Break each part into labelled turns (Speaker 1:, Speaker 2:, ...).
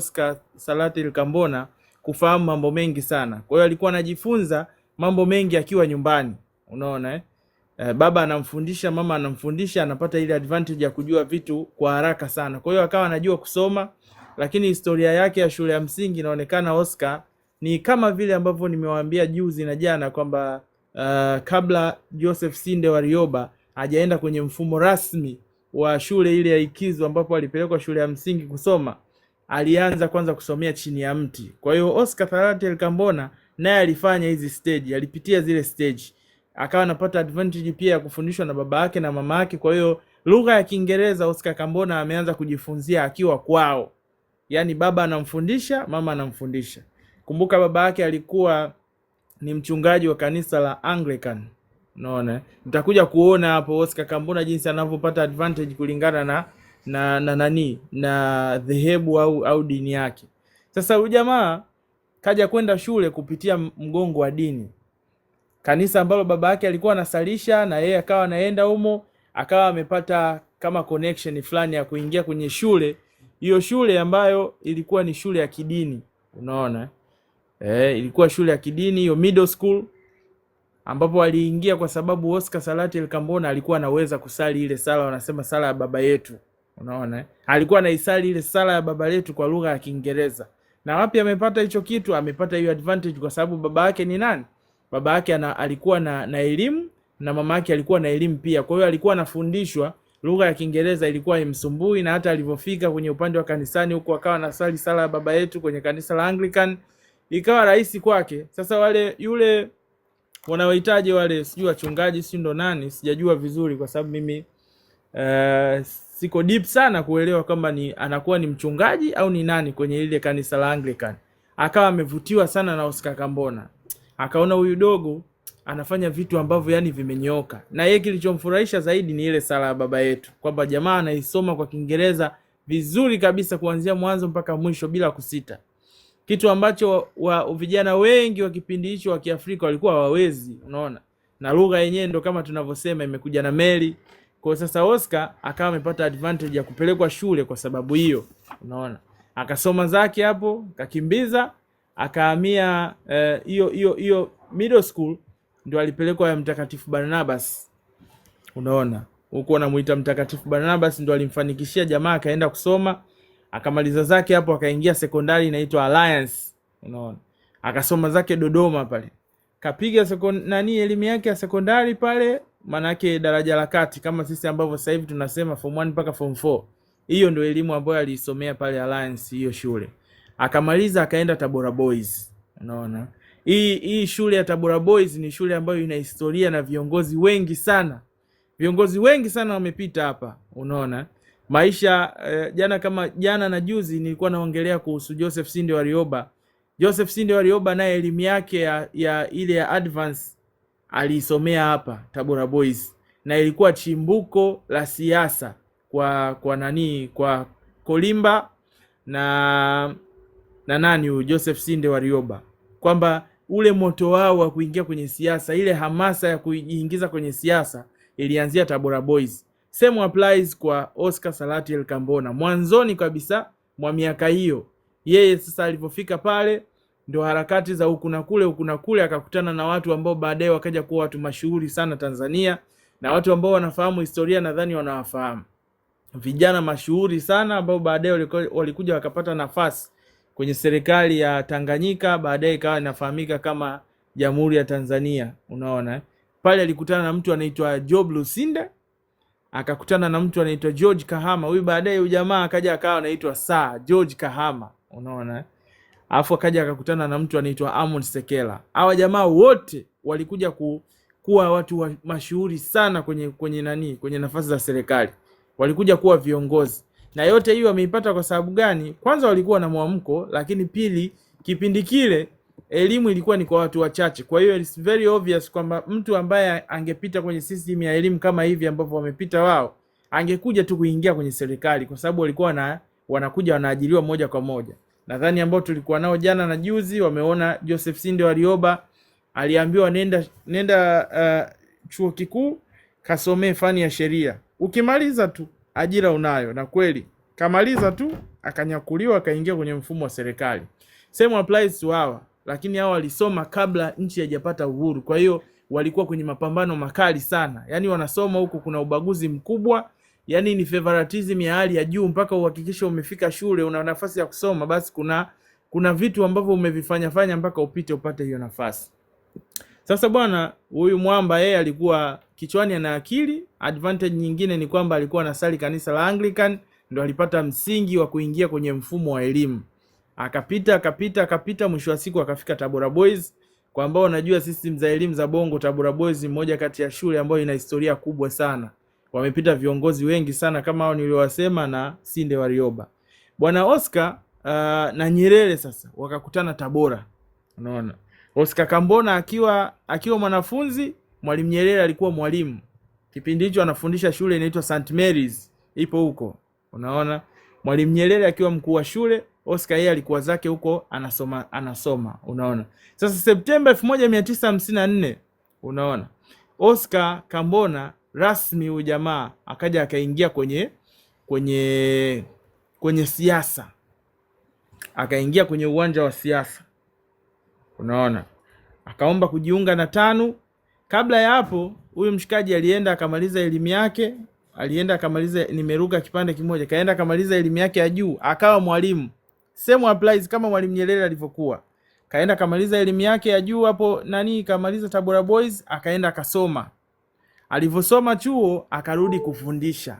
Speaker 1: Oscar Salatil Kambona kufahamu mambo mengi sana. Kwa hiyo alikuwa anajifunza mambo mengi akiwa nyumbani. Unaona baba anamfundisha, mama anamfundisha, anapata ile advantage ya kujua vitu kwa haraka sana. Kwa hiyo akawa anajua kusoma, lakini historia yake ya shule ya msingi inaonekana Oscar ni kama vile ambavyo nimewaambia juzi na jana kwamba kabla Joseph Sinde Warioba hajaenda kwenye mfumo rasmi wa shule ile ya Ikizu ambapo alipelekwa shule ya msingi kusoma, alianza kwanza kusomea chini ya mti. Kwa hiyo Oscar Salatil Kambona naye alifanya hizi stage, alipitia zile stage. Akawa anapata advantage pia ya kufundishwa na baba yake na mama yake. Kwa hiyo lugha ya Kiingereza Oscar Kambona ameanza kujifunzia akiwa kwao. Yaani baba anamfundisha, mama anamfundisha. Kumbuka baba yake alikuwa ni mchungaji wa kanisa la Anglican. Unaona? Mtakuja kuona hapo Oscar Kambona jinsi anavyopata advantage kulingana na dhehebu au dini yake. Sasa huyu jamaa kaja kwenda shule kupitia mgongo wa dini. Kanisa ambalo baba yake alikuwa anasalisha na yeye akawa anaenda humo, akawa amepata kama connection fulani ya kuingia kwenye shule. Hiyo shule ambayo ilikuwa ni shule ya kidini. Unaona? Ilikuwa shule ya kidini, hiyo middle school, ambapo aliingia kwa sababu Oscar Salatil Kambona alikuwa anaweza kusali ile sala, wanasema sala ya baba yetu. Unaona? Alikuwa anaisali ile sala ya baba yetu kwa lugha ya Kiingereza. Na wapi amepata hicho kitu? Amepata hiyo advantage kwa sababu baba yake ni nani? Baba yake alikuwa na elimu na mama yake alikuwa na elimu pia. Kwa hiyo alikuwa anafundishwa lugha ya Kiingereza, ilikuwa imsumbui, na hata alivyofika kwenye upande wa kanisani huko akawa anasali sala ya baba yetu kwenye kanisa la Anglican, ikawa rahisi kwake. Sasa yule wanaohitaji wale sijui wachungaji si ndo nani, sijajua vizuri kwa sababu mimi siko deep sana kuelewa kama anakuwa ni mchungaji au ni nani kwenye ile kanisa la Anglican. Akawa amevutiwa sana na Oscar Kambona. Akaona huyu dogo anafanya vitu ambavyo yani vimenyooka. Na yeye kilichomfurahisha zaidi ni ile sala ya baba yetu, kwamba jamaa anaisoma kwa Kiingereza vizuri kabisa kuanzia mwanzo mpaka mwisho bila kusita. Kitu ambacho vijana wengi wa kipindi hicho wa Kiafrika walikuwa hawawezi, unaona. Na lugha yenyewe ndo kama tunavyosema imekuja na meli. Kwa sasa Oscar akawa amepata advantage ya kupelekwa shule kwa sababu hiyo, unaona. Akasoma zake hapo, kakimbiza, akahamia hiyo middle school ndio alipelekwa ya Mtakatifu Barnabas. Unaona? Huko anamuita Mtakatifu Barnabas ndio alimfanikishia jamaa akaenda kusoma, akamaliza zake hapo, akaingia sekondari inaitwa Alliance. Unaona? Akasoma zake Dodoma pale. Kapiga elimu yake ya sekondari pale, manake daraja la kati kama sisi ambavyo sasa hivi tunasema form 1 mpaka form 4. Hiyo ndio elimu ambayo alisomea pale Alliance hiyo shule. Akamaliza akaenda Tabora Boys. Unaona? Hii shule ya Tabora Boys ni shule ambayo ina historia na viongozi wengi sana. Viongozi wengi sana wamepita hapa. Unaona? Maisha jana na juzi nilikuwa naongelea kuhusu Joseph Sinde Warioba. Joseph Sinde Warioba naye elimu yake ya ile ya advance aliisomea hapa Tabora Boys, na ilikuwa chimbuko la siasa kwa Kolimba na nani huyu Joseph Sinde Warioba, kwamba ule moto wao wa kuingia kwenye siasa, ile hamasa ya kuingiza kwenye siasa ilianzia Tabora Boys. Same applies kwa Oscar Salatil Kambona. Mwanzoni kabisa mwa miaka hiyo, yeye sasa alipofika pale ndio harakati za huku na kule akakutana na watu ambao baadaye wakaja kuwa watu mashuhuri sana Tanzania, na watu ambao wanafahamu historia nadhani wanawafahamu. Vijana mashuhuri sana ambao baadaye walikuja wakapata nafasi kwenye serikali ya Tanganyika, baadaye ikawa inafahamika kama Jamhuri ya Tanzania. Unaona? Pale alikutana na mtu anaitwa Job Lusinde, akakutana na mtu anaitwa George Kahama. Huyu baadaye huyu jamaa akaja akawa anaitwa Sir George Kahama. Unaona? Alafu akaja akakutana na mtu anaitwa Amon Sekela. Hawa jamaa wote walikuja kuwa watu mashuhuri sana kwenye nafasi za serikali. Walikuja kuwa viongozi. Na yote hiyo wameipata kwa sababu gani? Kwanza walikuwa na mwamko, lakini pili kipindi kile elimu ilikuwa ni kwa watu wachache. Kwa hiyo it's very obvious kwamba mtu ambaye angepita kwenye system ya elimu kama hivi ambavyo wamepita wao, angekuja tu kuingia kwenye serikali kwa sababu walikuwa wanakuja wanaajiriwa moja kwa moja. Nadhani ambao tulikuwa nao jana na juzi wameona Joseph Sinde Warioba aliambiwa nenda chuo kikuu kasomee fani ya sheria. Ukimaliza tu ajira unayo, na kweli kamaliza tu akanyakuliwa akaingia kwenye mfumo wa serikali. Same applies to hawa, lakini hawa walisoma kabla nchi haijapata uhuru. Kwa hiyo walikuwa kwenye mapambano makali sana. Yaani wanasoma huku kuna ubaguzi mkubwa, yaani ni favoritism ya hali ya juu, mpaka uhakikishe umefika shule una nafasi ya kusoma, basi kuna vitu ambavyo umevifanya mpaka upate hiyo nafasi. Sasa bwana, huyu mwamba yeye alikuwa kichwani ana akili. Advantage nyingine ni kwamba alikuwa anasali kanisa la Anglican, ndo alipata msingi wa kuingia kwenye mfumo wa elimu. Akapita, mwisho wa siku akafika Tabora Boys. Kwa ambao unajua system za elimu za Bongo, Tabora Boys mmoja kati ya shule ambayo ina historia kubwa sana. Wamepita viongozi wengi sana kama hao niliowasema na Sinde Warioba. Bwana Oscar na Nyerere sasa wakakutana Tabora. Unaona? Oscar Kambona akiwa mwanafunzi, Mwalimu Nyerere alikuwa mwalimu. Kipindi hicho anafundisha shule inaitwa St Mary's, ipo huko. Unaona? Mwalimu Nyerere akiwa mkuu wa shule, Oscar yeye alikuwa zake huko anasoma. Unaona? Sasa Septemba 1954, unaona, Oscar Kambona rasmi huyu jamaa akaja akaingia kwenye siasa. Akaingia kwenye uwanja wa siasa. Unaona? Akaomba kujiunga na TANU. Kabla ya hapo, huyu mshikaji alienda akamaliza elimu yake, nimeruka kipande kimoja, kaenda akamaliza elimu yake ya juu, akawa mwalimu. Same applies kama Mwalimu Nyerere alivyokuwa. Kaenda akamaliza elimu yake ya juu hapo kamaliza Tabora Boys, akaenda akasoma. Alivyosoma chuo akarudi kufundisha.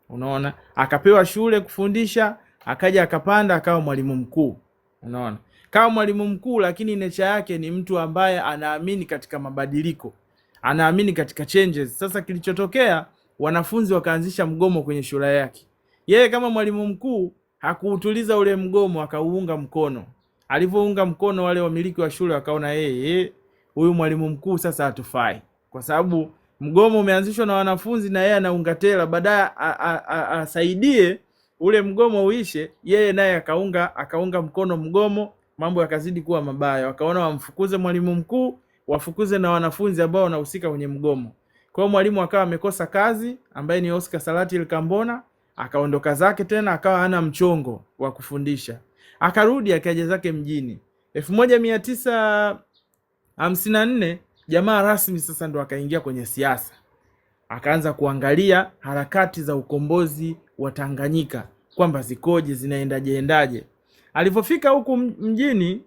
Speaker 1: Unaona? Akapewa shule kufundisha, akaja akapanda akawa mwalimu mkuu. Unaona? Kama mwalimu mkuu, lakini nature yake ni mtu ambaye anaamini katika mabadiliko. Anaamini katika changes. Sasa kilichotokea, wanafunzi wakaanzisha mgomo kwenye shule yake. Yeye kama mwalimu mkuu hakuutuliza ule mgomo, akauunga mkono. Alivyounga mkono, wale wamiliki wa shule wakaona huyu mwalimu mkuu sasa hatufai. Kwa sababu mgomo umeanzishwa na wanafunzi na yeye anaunga tela, baadaye asaidie ule mgomo uishe, yeye naye akaunga mkono mgomo, mambo yakazidi kuwa mabaya. Wakaona wamfukuze mwalimu mkuu, wafukuze na wanafunzi ambao wanahusika kwenye mgomo. Kwa hiyo mwalimu akawa amekosa kazi, ambaye ni Oscar Salatil Kambona, akaondoka zake tena, akawa hana mchongo wa kufundisha. Akarudi akaja zake mjini. 1954 jamaa rasmi sasa ndo akaingia kwenye siasa. Akaanza kuangalia harakati za ukombozi wa Tanganyika, kwamba zikoje, zinaendaje. Alipofika huku mjini,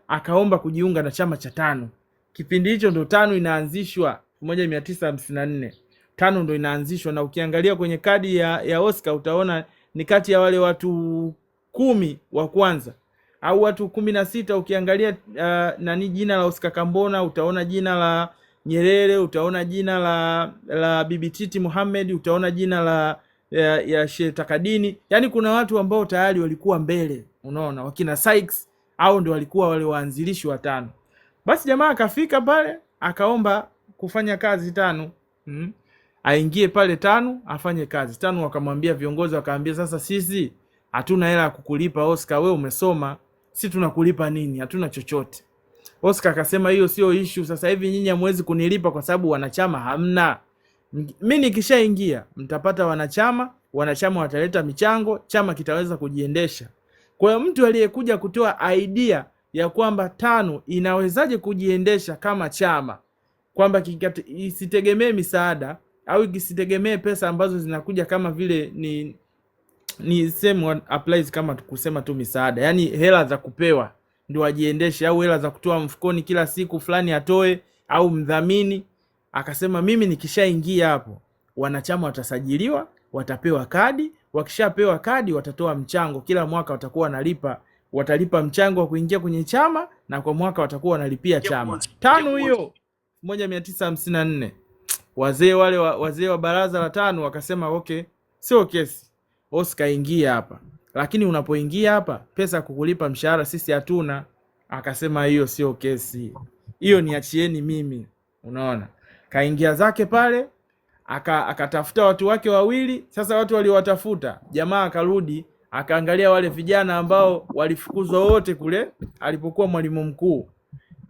Speaker 1: akaomba kujiunga na chama cha TANU. Kipindi hicho ndo TANU inaanzishwa 1954. TANU ndo inaanzishwa, na ukiangalia kwenye kadi ya Oscar utaona ni kati ya wale watu 10 wa kwanza au watu 16. Ukiangalia jina la Oscar Kambona, utaona jina la Nyerere, utaona jina la Bibi Titi Mohamed, utaona jina ya Sheikh Takadini. Yaani kuna watu ambao tayari walikuwa mbele. Unaona, wakina Sykes au ndio walikuwa wale waanzilishi wa TANU. Basi jamaa akafika pale, akaomba kufanya kazi TANU. Aingie pale TANU afanye kazi. TANU wakamwambia, viongozi wakaambia, sasa sisi hatuna hela ya kukulipa Oscar, wewe umesoma, sisi tunakulipa nini? Hatuna chochote. Oscar akasema hiyo sio issue, sasa hivi nyinyi hamwezi kunilipa kwa sababu wanachama hamna. Mimi nikishaingia mtapata wanachama wataleta michango, chama kitaweza kujiendesha. Kwa hiyo mtu aliyekuja kutoa idea ya kwamba TANU inawezaje kujiendesha kama chama, kwamba isitegemee misaada au isitegemee pesa ambazo zinakuja kama vile ni same applies kama kusema tu misaada, yani hela za kupewa ndio wajiendeshe, au hela za kutoa mfukoni kila siku fulani atoe, au mdhamini. Akasema mimi nikishaingia hapo, wanachama watasajiliwa, watapewa kadi, wakishapewa kadi watatoa mchango, kila mwaka watakuwa watalipa mchango wa kuingia kwenye chama, na kwa mwaka watakuwa wanalipia chama. TANU hiyo 1954. Wazee wa baraza la TANU wakasema okay, sio kesi, Oscar ingia hapa, lakini unapoingia hapa pesa kukulipa mshahara sisi hatuna. Akasema hiyo sio kesi, hiyo niachieni mimi. Unaona, kaingia zake pale, akatafuta watu wake wawili. Sasa watu waliowatafuta, jamaa akarudi akaangalia wale vijana ambao walifukuzwa wote kule alipokuwa mwalimu mkuu.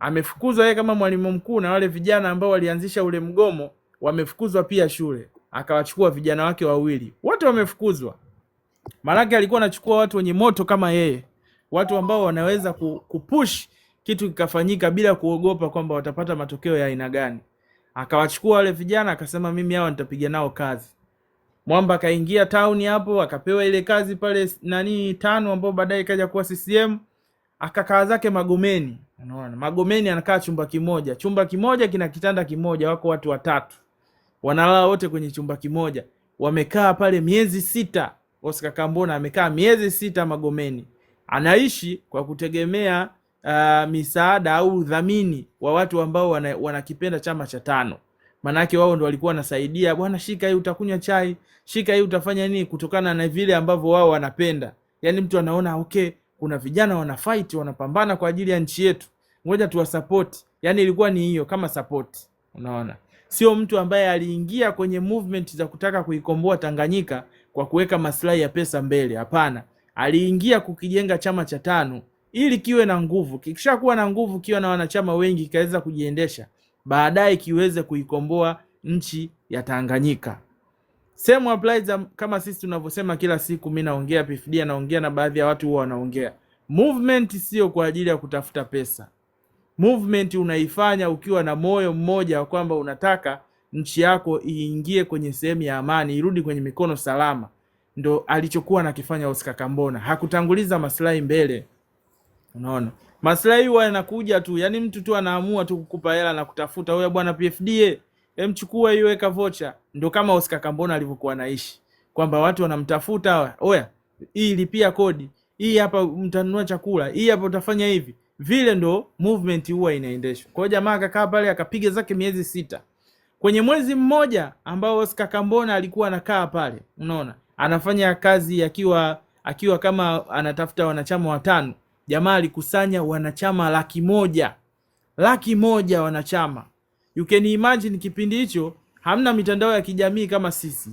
Speaker 1: Amefukuzwa yeye kama mwalimu mkuu, na wale vijana ambao walianzisha ule mgomo wamefukuzwa pia shule. Akawachukua vijana wake wawili, wote wamefukuzwa. Maanake alikuwa anachukua watu wenye moto kama yeye, watu ambao wanaweza kupush kitu kikafanyika bila kuogopa kwamba watapata matokeo ya aina gani. Akawachukua wale vijana akasema mimi hao nitapiga nao kazi. Mwamba akaingia town hapo, akapewa ile kazi pale tano, ambao baadaye ikaja kuwa CCM. Akakaa zake Magomeni. Unaona, Magomeni anakaa chumba kimoja kina kitanda kimoja, wako watu watatu wanalala wote kwenye chumba kimoja. Wamekaa pale miezi 6. Oscar Kambona amekaa miezi 6 Magomeni, anaishi kwa kutegemea misaada au udhamini wa watu ambao wanakipenda chama cha tano. Manake wao ndo walikuwa wanasaidia, bwana shika hii utakunywa chai, shika hii utafanya nini, kutokana na vile ambavyo wao wanapenda. Yani mtu anaona okay, kuna vijana wana fight, wanapambana kwa ajili ya nchi yetu, ngoja tuwasupport. Yani ilikuwa ni hiyo kama support. Unaona, sio mtu ambaye aliingia kwenye movement za kutaka kuikomboa Tanganyika kwa kuweka maslahi ya pesa mbele. Hapana, aliingia kukijenga chama cha tano ili kiwe na nguvu. Kikishakuwa na nguvu, kiwe na wanachama wengi, kikaweza kujiendesha, baadaye kiweze kuikomboa nchi ya Tanganyika. Same applies kama sisi tunavyosema kila siku, mimi naongea, PFD anaongea, na baadhi ya watu huwa wanaongea. Movement sio kwa ajili ya kutafuta pesa. Movement unaifanya ukiwa na moyo mmoja wa kwamba unataka nchi yako iingie kwenye sehemu ya amani, irudi kwenye mikono salama. Ndo alichokuwa nakifanya Oscar Kambona. Hakutanguliza maslahi mbele. Unaona, maslahi huwa yanakuja tu, yani mtu tu anaamua tu kukupa hela na kutafuta, wewe bwana PFD mchukua hiyo, weka vocha. Ndo kama Oscar Kambona alivyokuwa anaishi, kwamba watu wanamtafuta, oya hii lipia kodi, hii hapa mtanunua chakula, hii hapa utafanya hivi. Vile ndo movement huwa inaendeshwa. Kwa hiyo jamaa akakaa pale akapiga zake miezi 6. Kwenye mwezi mmoja ambao Oscar Kambona alikuwa anakaa pale, unaona, anafanya kazi akiwa kama anatafuta wanachama watano, jamaa alikusanya wanachama 100,000 wanachama. You can imagine kipindi hicho hamna mitandao ya kijamii kama sisi.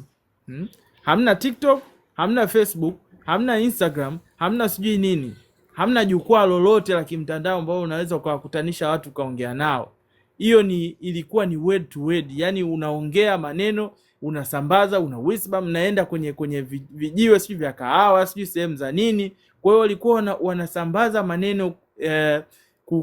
Speaker 1: Hamna TikTok, hamna Facebook, hamna Instagram, hamna sijui nini. Hamna jukwaa lolote la kimtandao ambao unaweza ukawakutanisha watu kaongea nao. Hiyo ilikuwa ni word to word, yani unaongea maneno, unasambaza, una whisper, mnaenda kwenye vijiwe sijui vya kahawa, sijui sehemu za nini. Kwa hiyo walikuwa wanasambaza maneno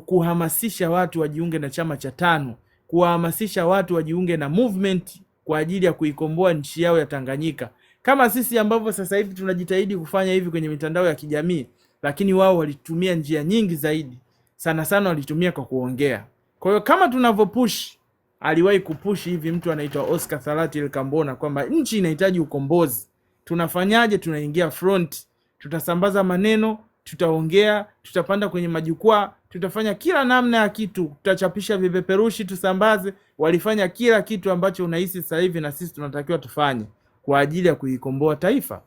Speaker 1: kuhamasisha watu wajiunge na chama cha tano, kuhamasisha watu wajiunge na movement kwa ajili ya kuikomboa nchi yao ya Tanganyika. Kama sisi ambavyo sasa hivi tunajitahidi kufanya hivi kwenye mitandao ya kijamii, lakini wao walitumia njia nyingi zaidi. Sana sana walitumia kwa kuongea. Kwa hiyo kama tunavyopush, aliwahi kupush hivi mtu anaitwa Oscar Thalatil Kambona kwamba nchi inahitaji ukombozi. Tunafanyaje? Tunaingia front, tutasambaza maneno, tutaongea, tutapanda kwenye majukwaa, tutafanya kila namna ya kitu, tutachapisha vipeperushi tusambaze. Walifanya kila kitu ambacho unahisi sasa hivi na sisi tunatakiwa tufanye kwa ajili ya kuikomboa taifa.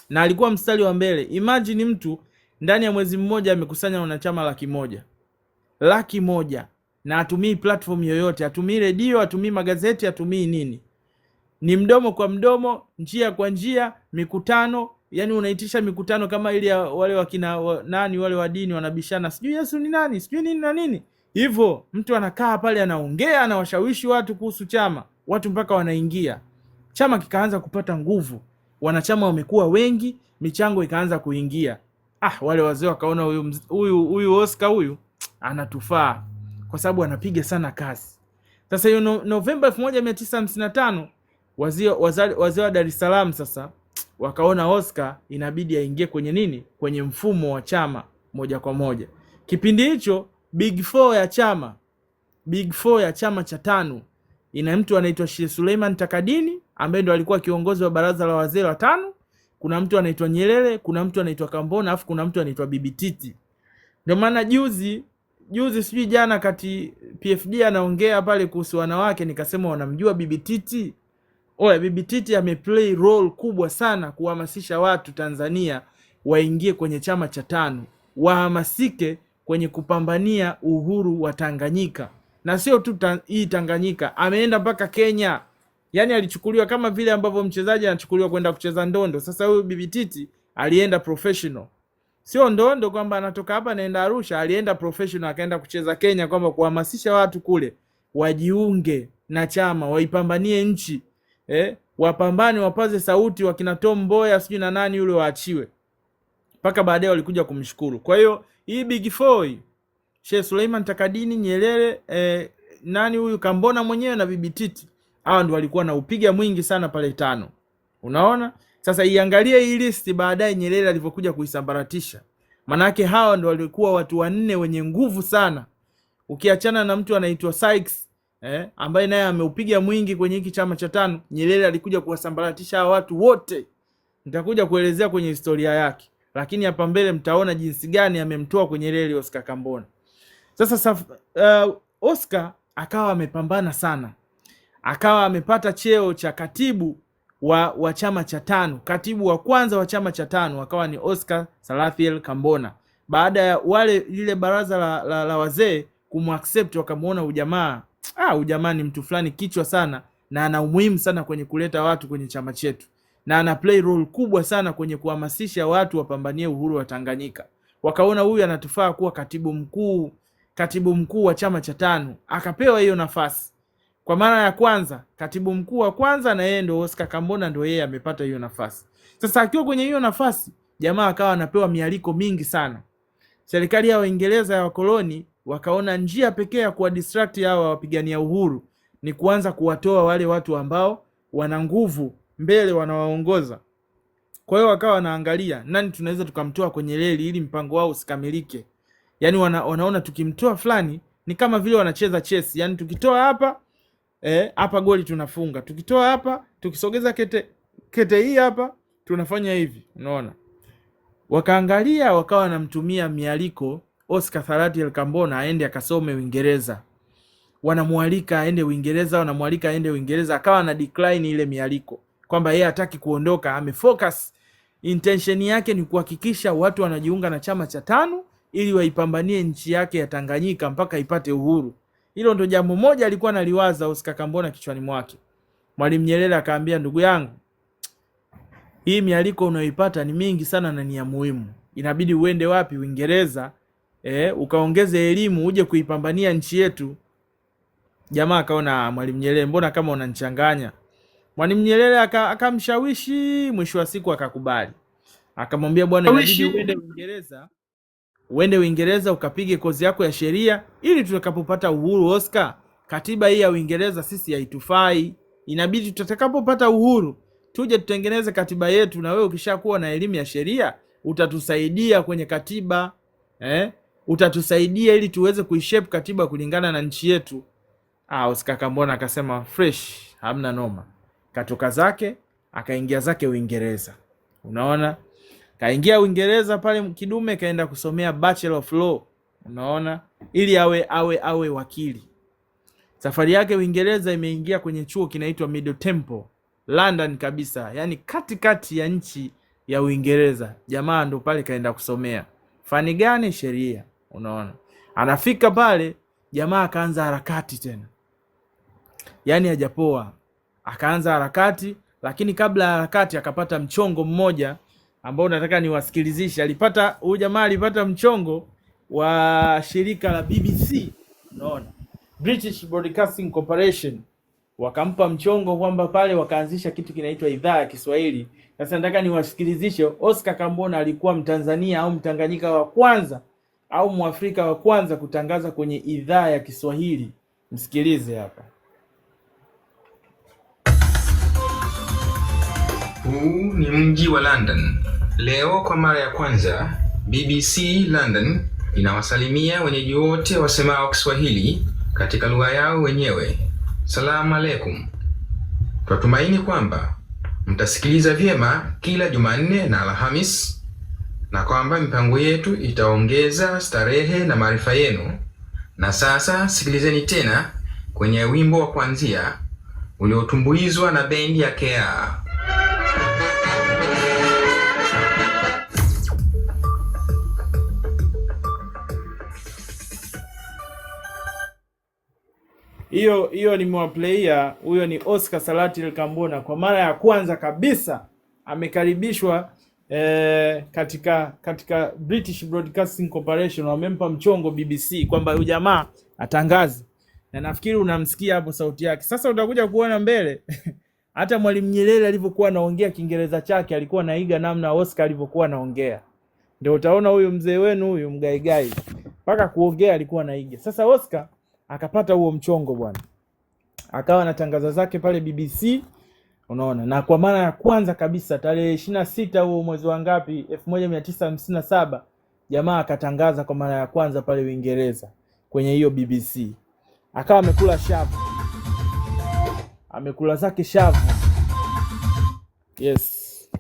Speaker 1: Na alikuwa mstari wa mbele. Imagine mtu ndani ya mwezi mmoja amekusanya wanachama 100,000 na atumii platform yoyote, atumii redio, atumii magazeti, atumii nini. Ni mdomo kwa mdomo, njia kwa njia, mikutano. Yani unaitisha mikutano kama ile ya wale nani wale wa dini wanabishana, sijui Yesu ni nani, sijui nini na nini. Hivyo mtu anakaa pale anaongea, anawashawishi watu kuhusu chama, watu mpaka wanaingia. Chama kikaanza kupata nguvu, wanachama wamekuwa wengi, michango ikaanza kuingia. Wale wazee wakaona huyu Oscar huyu anatufaa kwa sababu anapiga sana kazi. Sasa hiyo Novemba 1955 wazee wa Dar es Salaam sasa wakaona Oscar inabidi aingie kwenye nini? Kwenye mfumo wa chama moja kwa moja. Kipindi hicho Big 4 ya chama cha tano ina mtu anaitwa Sheikh Suleiman Takadini ambaye ndo alikuwa kiongozi wa baraza la wazee wa tano. Kuna mtu anaitwa Nyerere, kuna mtu anaitwa Kambona, afu kuna mtu anaitwa Bibi Titi. Ndio maana juzi sijui jana kati PFD anaongea pale kuhusu wanawake, nikasema wanamjua Bibi Titi. Bibi Titi ameplay role kubwa sana kuhamasisha watu Tanzania waingie kwenye chama cha tano, wahamasike kwenye kupambania uhuru wa Tanganyika. Na sio tu hii Tanganyika, ameenda mpaka Kenya. Yani alichukuliwa kama vile ambavyo mchezaji anachukuliwa kwenda kucheza ndondo. Sasa huyu Bibi Titi alienda professional. Sio ndondo kwamba anatoka hapa naenda Arusha, alienda professional, akaenda kucheza Kenya, kwamba kuhamasisha watu kule wajiunge na chama, waipambanie nchi. wapambane wapaze sauti, wakina Tom Mboya sijui na nani yule waachiwe. Mpaka baadaye walikuja kumshukuru. Kwa hiyo hii Big Four, Sheikh Suleiman Takadini, Nyerere, nani huyu Kambona mwenyewe na Bibi Titi, hao ndio walikuwa na upiga mwingi sana pale tano. Unaona? Sasa iangalie hii list baadaye Nyerere alivyokuja kuisambaratisha. Manake hawa ndio walikuwa watu wanne wenye nguvu sana. Ukiachana na mtu anaitwa Sykes, ambaye naye ameupiga mwingi kwenye hiki chama cha tano, Nyerere alikuja kuwasambaratisha hawa watu wote. Nitakuja kuelezea kwenye historia yake. Lakini hapa mbele mtaona jinsi gani amemtoa kwenye reli Oscar Kambona. Sasa Oscar akawa amepambana sana. Akawa amepata cheo cha katibu wa chama cha tano. Katibu wa kwanza wa chama cha tano akawa ni Oscar Salathiel Kambona. Baada ya lile baraza la wazee kumaccept, wakamuona ujamaa, ujamaa ni mtu fulani kichwa sana na ana umuhimu sana kwenye kuleta watu kwenye chama chetu. Na ana play role kubwa sana kwenye kuhamasisha watu wapambanie uhuru wa Tanganyika. Wakaona huyu anatufaa kuwa katibu mkuu wa chama cha tano. Akapewa hiyo nafasi. Kwa mara ya kwanza, katibu mkuu wa kwanza, na yeye ndio Oscar Kambona, ndio yeye amepata hiyo nafasi. Sasa akiwa kwenye hiyo nafasi, jamaa akawa anapewa mialiko mingi sana. Serikali ya Uingereza ya wakoloni wakaona njia pekee ya kuwa distract hawa wapigania uhuru ni kuanza kuwatoa wale watu ambao wana nguvu mbele, wanawaongoza. Kwa hiyo wakawa wanaangalia nani tunaweza tukamtoa kwenye reli ili mpango wao usikamilike. Yaani wanaona tukimtoa fulani ni kama vile wanacheza chess. Yaani tukitoa hapa hapa goli tunafunga. Tukitoa hapa, tukisogeza kete hii hapa, tunafanya hivi. Unaona? Wakaangalia, wakawa wanamtumia mialiko Oscar Salathiel Kambona aende akasome Uingereza. Wanamualika aende Uingereza, akawa na decline ile mialiko. Kwamba yeye hataki kuondoka, amefocus, intention yake ni kuhakikisha watu wanajiunga na chama cha tano ili waipambanie nchi yake ya Tanganyika mpaka ipate uhuru. Hilo ndo jambo moja alikuwa analiwaza Oscar Kambona kichwani mwake. Mwalimu Nyerere akaambia, ndugu yangu, hii mialiko unayoipata ni mingi sana na ni ya muhimu. Inabidi uende wapi? Uingereza, ukaongeze elimu uje kuipambania nchi yetu. Jamaa akaona, Mwalimu Nyerere, mbona kama unanichanganya? Mwalimu Nyerere akamshawishi, mwisho wa siku akakubali. Akamwambia, bwana, inabidi uende Uingereza ukapige kozi yako ya sheria ili tutakapopata uhuru. Oscar, katiba hii ya Uingereza sisi haitufai. Inabidi tutakapopata uhuru tuje tutengeneze katiba yetu, na wewe ukishakuwa na elimu ya sheria utatusaidia kwenye katiba. Utatusaidia ili tuweze kuishape katiba kulingana na nchi yetu. Oscar Kambona akasema fresh, hamna noma. Katoka zake akaingia zake Uingereza. Unaona? Kaingia Uingereza pale kidume, kaenda kusomea Bachelor of Law. Unaona? Ili awe wakili. Safari yake Uingereza imeingia kwenye chuo kinaitwa Middle Temple, London kabisa. Yaani katikati ya nchi ya Uingereza. Jamaa ndo pale kaenda kusomea. Fani gani? Sheria. Unaona? Anafika pale, jamaa akaanza harakati tena. Yaani hajapoa. Akaanza harakati, lakini kabla ya harakati akapata mchongo mmoja ambao nataka niwasikilizishe. Huyu jamaa alipata mchongo wa shirika la BBC. Unaona? British Broadcasting Corporation. Wakampa mchongo kwamba pale wakaanzisha kitu kinaitwa idhaa ya Kiswahili. Sasa nataka niwasikilizishe, Oscar Kambona alikuwa Mtanzania au Mtanganyika wa kwanza au Mwafrika wa kwanza kutangaza kwenye idhaa ya Kiswahili. Msikilize hapa.
Speaker 2: Huu ni mji wa London. Leo kwa mara ya kwanza BBC London inawasalimia wenyeji wote wasemao Kiswahili katika lugha yao wenyewe. Salamu alaikum. Tunatumaini kwamba mtasikiliza vyema kila Jumanne na Alhamis, na kwamba mipango yetu itaongeza starehe na maarifa yenu. Na sasa sikilizeni tena kwenye wimbo wa kuanzia uliotumbuizwa na bendi ya KEA.
Speaker 1: Hiyo nimewaplayia. Huyo ni Oscar Salathiel Kambona. Kwa mara ya kwanza kabisa amekaribishwa katika British Broadcasting Corporation. Wamempa mchongo BBC kwamba huyu jamaa atangaze, na nafikiri unamsikia hapo sauti yake. Sasa utakuja kuona mbele Hata Mwalimu Nyerere alivyokuwa anaongea Kiingereza chake alikuwa anaiga namna Oscar alivyokuwa anaongea. Ndio utaona huyu mzee wenu huyu mgaigai mpaka kuongea alikuwa anaiga. Sasa Oscar akapata huo mchongo bwana, akawa anatangaza zake pale BBC, unaona. Na kwa mara ya kwanza kabisa tarehe 26 huo mwezi wa ngapi 1957 jamaa akatangaza kwa mara ya kwanza pale Uingereza kwenye hiyo BBC. Akawa amekula shavu, amekula zake shavu. Yes,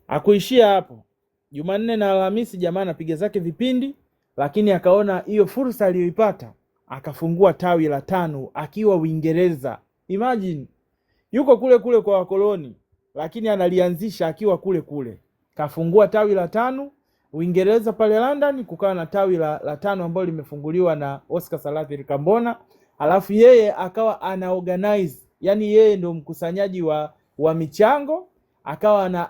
Speaker 1: akuishia hapo. Jumanne na Alhamisi jamaa anapiga zake vipindi, lakini akaona hiyo fursa aliyoipata akafungua tawi la 5 akiwa Uingereza. Imagine, yuko kule kule kwa wakoloni, lakini analianzisha akiwa kule kule. Kafungua tawi la 5 Uingereza pale London, kukawa na tawi la 5 ambalo limefunguliwa na Oscar Salathi Kambona. Alafu yeye akawa ana organize, yani yeye ndio mkusanyaji wa michango, akawa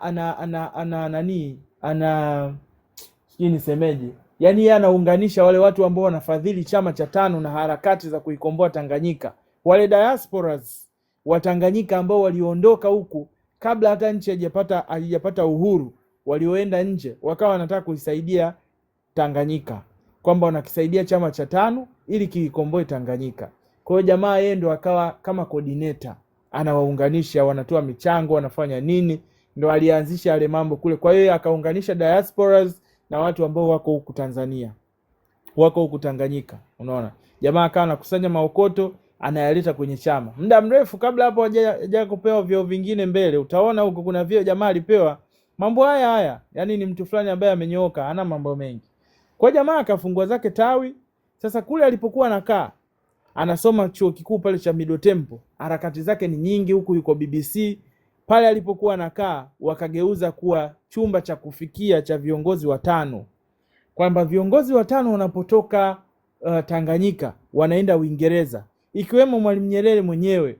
Speaker 1: sijui nisemeje, yani yeye anaunganisha wale watu ambao wanafadhili chama cha 5 na harakati za kuikomboa Tanganyika, wale diasporas wa Tanganyika ambao waliondoka huku kabla hata nchi haijapata uhuru, walioenda nje wakawa wanataka kuisaidia Tanganyika, kwamba wanakisaidia chama cha 5 ili kiikomboe Tanganyika. Kwa hiyo jamaa yeye ndo akawa kama coordinator, anawaunganisha, wanatoa michango, wanafanya nini, ndo alianzisha yale mambo kule. Kwa hiyo akaunganisha diasporas na watu ambao wako huku Tanzania, wako huku Tanganyika, unaona. Jamaa akawa anakusanya maokoto, anayaleta kwenye chama. Muda mrefu kabla hapo hajaja kupewa vyeo vingine mbele, utaona huko kuna vyeo jamaa alipewa mambo haya. Yani ni mtu fulani ambaye amenyooka, hana mambo mengi. Kwa jamaa akafungua zake tawi. Sasa kule alipokuwa anakaa, anasoma chuo kikuu pale cha Middle Temple, harakati zake ni nyingi, huku yuko BBC. Pale alipokuwa anakaa wakageuza kuwa chumba cha kufikia cha viongozi wa 5, kwamba viongozi wa 5 wanapotoka Tanganyika wanaenda Uingereza, ikiwemo Mwalimu Nyerere mwenyewe.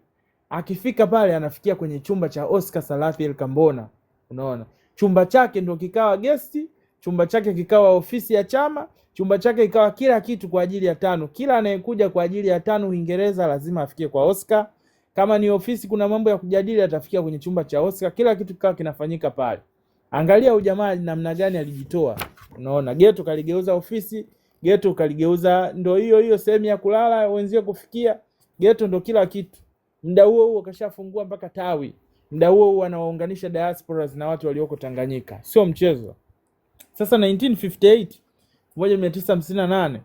Speaker 1: Akifika pale anafikia kwenye chumba cha Oscar Salathi Kambona, unaona. Chumba chake ndio kikawa gesti, chumba chake kikawa ofisi ya chama, chumba chake kikawa kila kitu kwa ajili ya 5. Kila anayekuja kwa ajili ya 5 Uingereza lazima afikie kwa Oscar. Kama ni ofisi kuna mambo ya kujadili, atafikia kwenye chumba cha Oscar. Kila kitu kikawa kinafanyika pale. Angalia ujamaa namna gani alijitoa, unaona. Geto kaligeuza ofisi, geto kaligeuza ndo hiyo sehemu ya kulala wenzio kufikia, geto ndo kila kitu. Muda huo kashafungua mpaka tawi. Muda huo anawaunganisha diasporas na watu walioko Tanganyika. Sio mchezo. Sasa 1958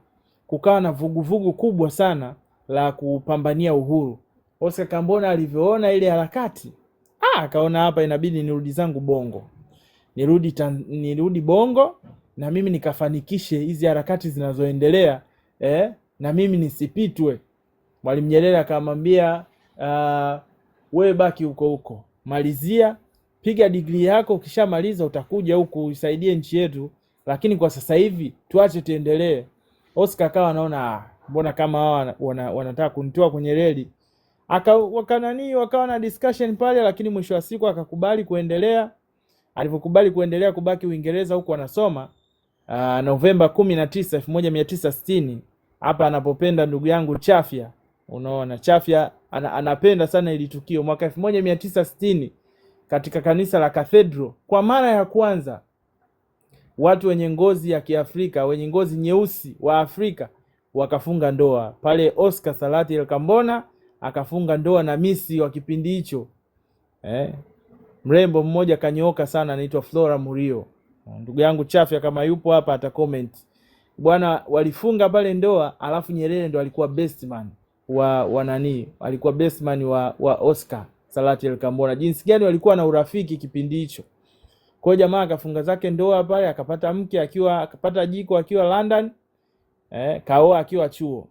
Speaker 1: kukawa na vuguvugu kubwa sana la kupambania uhuru. Oscar Kambona alivyoona ile harakati, akaona hapa inabidi nirudi zangu Bongo. Nirudi Bongo na mimi nikafanikishe hizi harakati zinazoendelea, na mimi nisipitwe. Mwalimu Nyerere akamwambia, wewe baki huko, malizia, piga degree yako, ukishamaliza utakuja huku usaidie nchi yetu, lakini kwa sasa hivi tuache tuendelee. Oscar akawa anaona mbona kama hawa wanataka kunitoa kwenye reli. Wakawa na discussion pale, lakini mwisho wa siku akakubali kuendelea. Alivyokubali kuendelea kubaki Uingereza huko anasoma, Novemba 19, 1960, hapa anapopenda ndugu yangu Chafya, unaona. Chafya anapenda sana ili tukio. Mwaka 1960 katika kanisa la Cathedral, kwa mara ya kwanza watu wenye ngozi ya Kiafrika, wenye ngozi nyeusi wa Afrika wakafunga ndoa. Pale Oscar Salathi Kambona akafunga ndoa na misi wa kipindi hicho, mrembo mmoja kanyooka sana, anaitwa Flora Murio. Ndugu yangu Chafya kama yupo hapa ata comment. Bwana, walifunga pale ndoa, alafu Nyerere ndo alikuwa best man alikuwa best man wa Oscar Salathi Kambona. Jinsi gani walikuwa na urafiki kipindi hicho. Kwa jamaa akafunga zake ndoa pale, akapata mke akapata jiko akiwa London, kaoa akiwa chuo.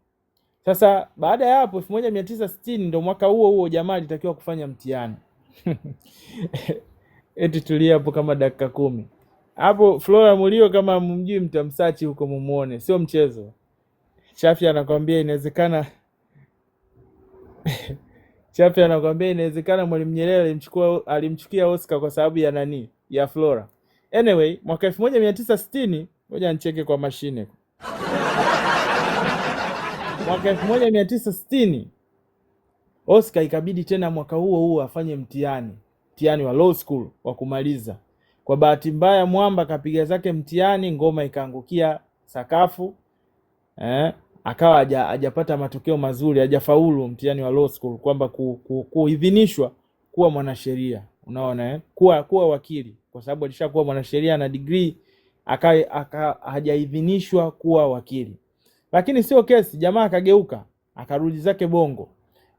Speaker 1: Sasa baada ya hapo 1960 ndo mwaka huo jamaa alitakiwa kufanya mtihani. Eti tulia hapo kama dakika 10. Hapo Flora Murio kama mumjui mtamsachi huko mumuone, sio mchezo. Chafya anakuambia inawezekana Chafya anakuambia inawezekana Mwalimu Nyerere alimchukia Oscar kwa sababu ya Flora. Anyway, mwaka 1960, ngoja nicheke kwa mashine. Mwaka 1960 Oscar ikabidi tena mwaka huo huo afanye mtihani wa law school wa kumaliza. Kwa bahati mbaya Mwamba kapiga zake mtihani, ngoma ikaangukia sakafu, akawa hajapata matokeo mazuri, hajafaulu mtihani wa law school kwamba kuidhinishwa kuwa mwanasheria. Unaona kuwa wakili, kwa sababu alishakuwa mwanasheria na degree, hajaidhinishwa kuwa wakili. Lakini sio kesi, jamaa akageuka akarudi zake Bongo.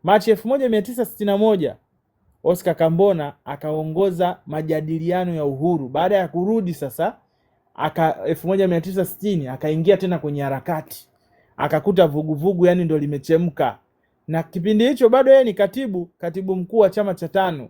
Speaker 1: Machi 1961 Oscar Kambona akaongoza majadiliano ya uhuru. Baada ya kurudi sasa 1960 akaingia tena kwenye harakati, akakuta vuguvugu yani ndo limechemka, na kipindi hicho bado yeye ni katibu mkuu wa chama cha TANU.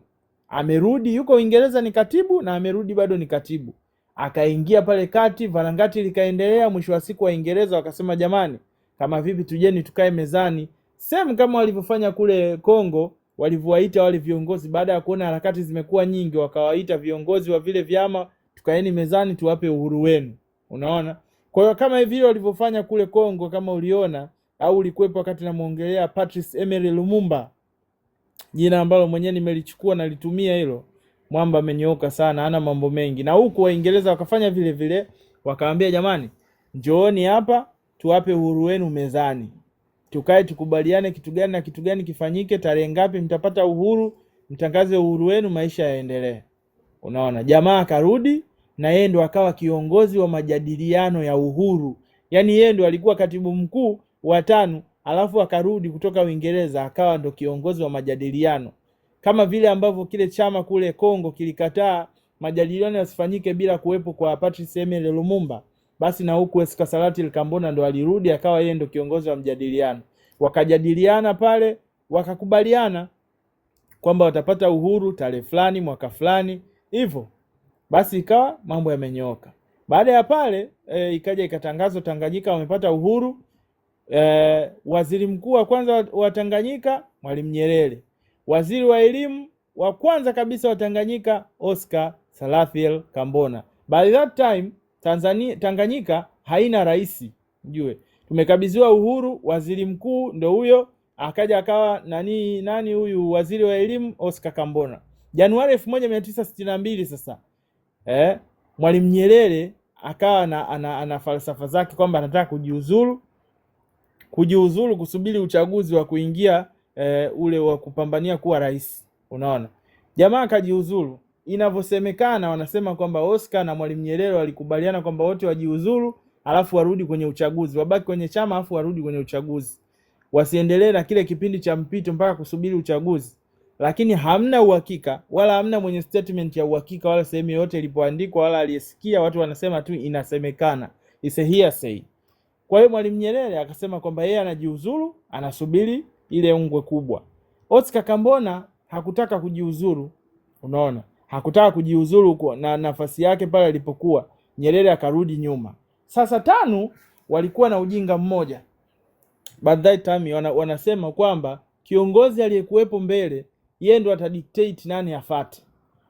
Speaker 1: Amerudi, yuko Uingereza ni katibu, na amerudi bado ni katibu. Akaingia pale kati, varangati likaendelea. Mwisho wa siku Waingereza wakasema, jamani, kama vipi tujeni tukae mezani, same kama walivyofanya kule Kongo, walivyowaita wale viongozi baada ya kuona harakati zimekuwa nyingi, wakawaita viongozi wa vile vyama, tukaeni mezani tuwape uhuru wenu. Unaona? Kwa hiyo kama hivi walivyofanya kule Kongo, kama uliona au ulikuwepo wakati namuongelea Patrice Emery Lumumba, jina ambalo mwenyewe nimelichukua na litumia hilo. Mwamba amenyooka sana, hana mambo mengi. Na huko Waingereza wakafanya vile vile, wakaambia jamani, njooni hapa tuwape uhuru wenu mezani, tukae tukubaliane kitu gani na kitu gani kifanyike, tarehe ngapi mtapata uhuru, mtangaze uhuru wenu, maisha yaendelee. Unaona, jamaa akarudi na yeye ndo akawa kiongozi wa majadiliano ya uhuru. Yaani yeye ndo alikuwa katibu mkuu wa TANU, alafu akarudi kutoka Uingereza akawa ndo kiongozi wa majadiliano. Kama vile ambavyo kile chama kule Kongo kilikataa majadiliano yasifanyike bila kuwepo kwa Patrice Emery Lumumba, basi na huku Oscar Salatil Kambona ndo alirudi akawa yeye ndo kiongozi wa mjadiliano. Wakajadiliana pale, wakakubaliana kwamba watapata uhuru tarehe fulani mwaka fulani hivyo. Basi ikawa mambo yamenyooka. Baada ya pale ikaja ikatangazwa Tanganyika wamepata uhuru. Waziri mkuu wa kwanza wa Tanganyika Mwalimu Nyerere. Waziri wa elimu wa kwanza kabisa wa Tanganyika Oscar Salatil Kambona. By that time Tanganyika haina rais, mjue. Tumekabidhiwa uhuru, waziri mkuu ndo huyo, akaja akawa nani huyu waziri wa elimu Oscar Kambona. Januari 1962 sasa Mwalimu Nyerere akawa ana falsafa zake kwamba anataka kujiuzulu kusubiri uchaguzi wa kuingia ule wa kupambania kuwa rais. Unaona, jamaa akajiuzulu. Inavyosemekana wanasema kwamba Oscar na Mwalimu Nyerere walikubaliana kwamba wote wajiuzulu, alafu warudi kwenye uchaguzi, wabaki kwenye chama alafu warudi kwenye uchaguzi, wasiendelee na kile kipindi cha mpito mpaka kusubiri uchaguzi. Lakini hamna uhakika wala hamna mwenye statement ya uhakika wala sehemu yote ilipoandikwa wala aliyesikia, watu wanasema tu inasemekana, it's a hearsay. Kwa hiyo Mwalimu Nyerere akasema kwamba yeye anajiuzulu, anasubiri ile ungwe kubwa. Oscar Kambona hakutaka kujiuzulu. Unaona, hakutaka kujiuzulu na nafasi yake pale alipokuwa. Nyerere akarudi nyuma. Sasa TANU walikuwa na ujinga mmoja. By that time wanasema kwamba kiongozi aliyekuwepo mbele yeye ndo atadictate nani afuate.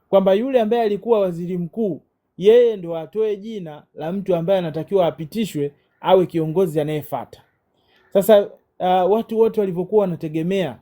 Speaker 1: Kwamba yule ambaye alikuwa waziri mkuu yeye ndo atoe jina la mtu ambaye anatakiwa apitishwe awe kiongozi anayefuata. Sasa watu wote walivyokuwa wanategemea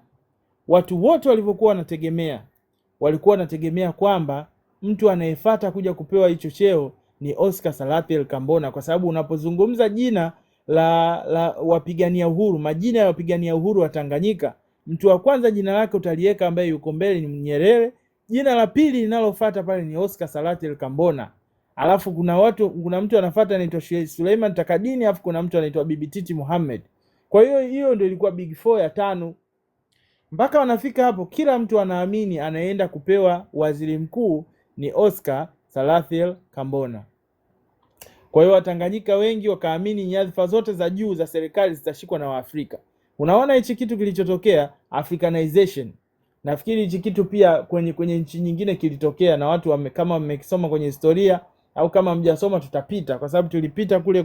Speaker 1: walikuwa wanategemea kwamba mtu anayefuata kuja kupewa hicho cheo ni Oscar Salatil Kambona, kwa sababu unapozungumza jina la wapigania uhuru, majina ya wapigania uhuru wa Tanganyika, mtu wa kwanza jina lake utaliweka ambaye yuko mbele ni Nyerere, jina la pili linalofuata pale ni Oscar Salatil Kambona. Alafu kuna mtu anafuata anaitwa Suleiman Takadini, alafu kuna mtu anaitwa Bibi Titi Mohamed. Kwa hiyo ndio ilikuwa big four ya TANU. Mpaka wanafika hapo kila mtu anaamini anaenda kupewa waziri mkuu ni Oscar Salatil Kambona. Kwa hiyo Watanganyika wengi wakaamini nyadhifa zote za juu za serikali zitashikwa na Waafrika. Unaona hichi kitu kilichotokea, Africanization. Nafikiri hichi kitu pia kwenye nchi nyingine kilitokea, na watu kama mmekisoma kwenye historia au kama mjasoma tutapita, kwa sababu tulipita kule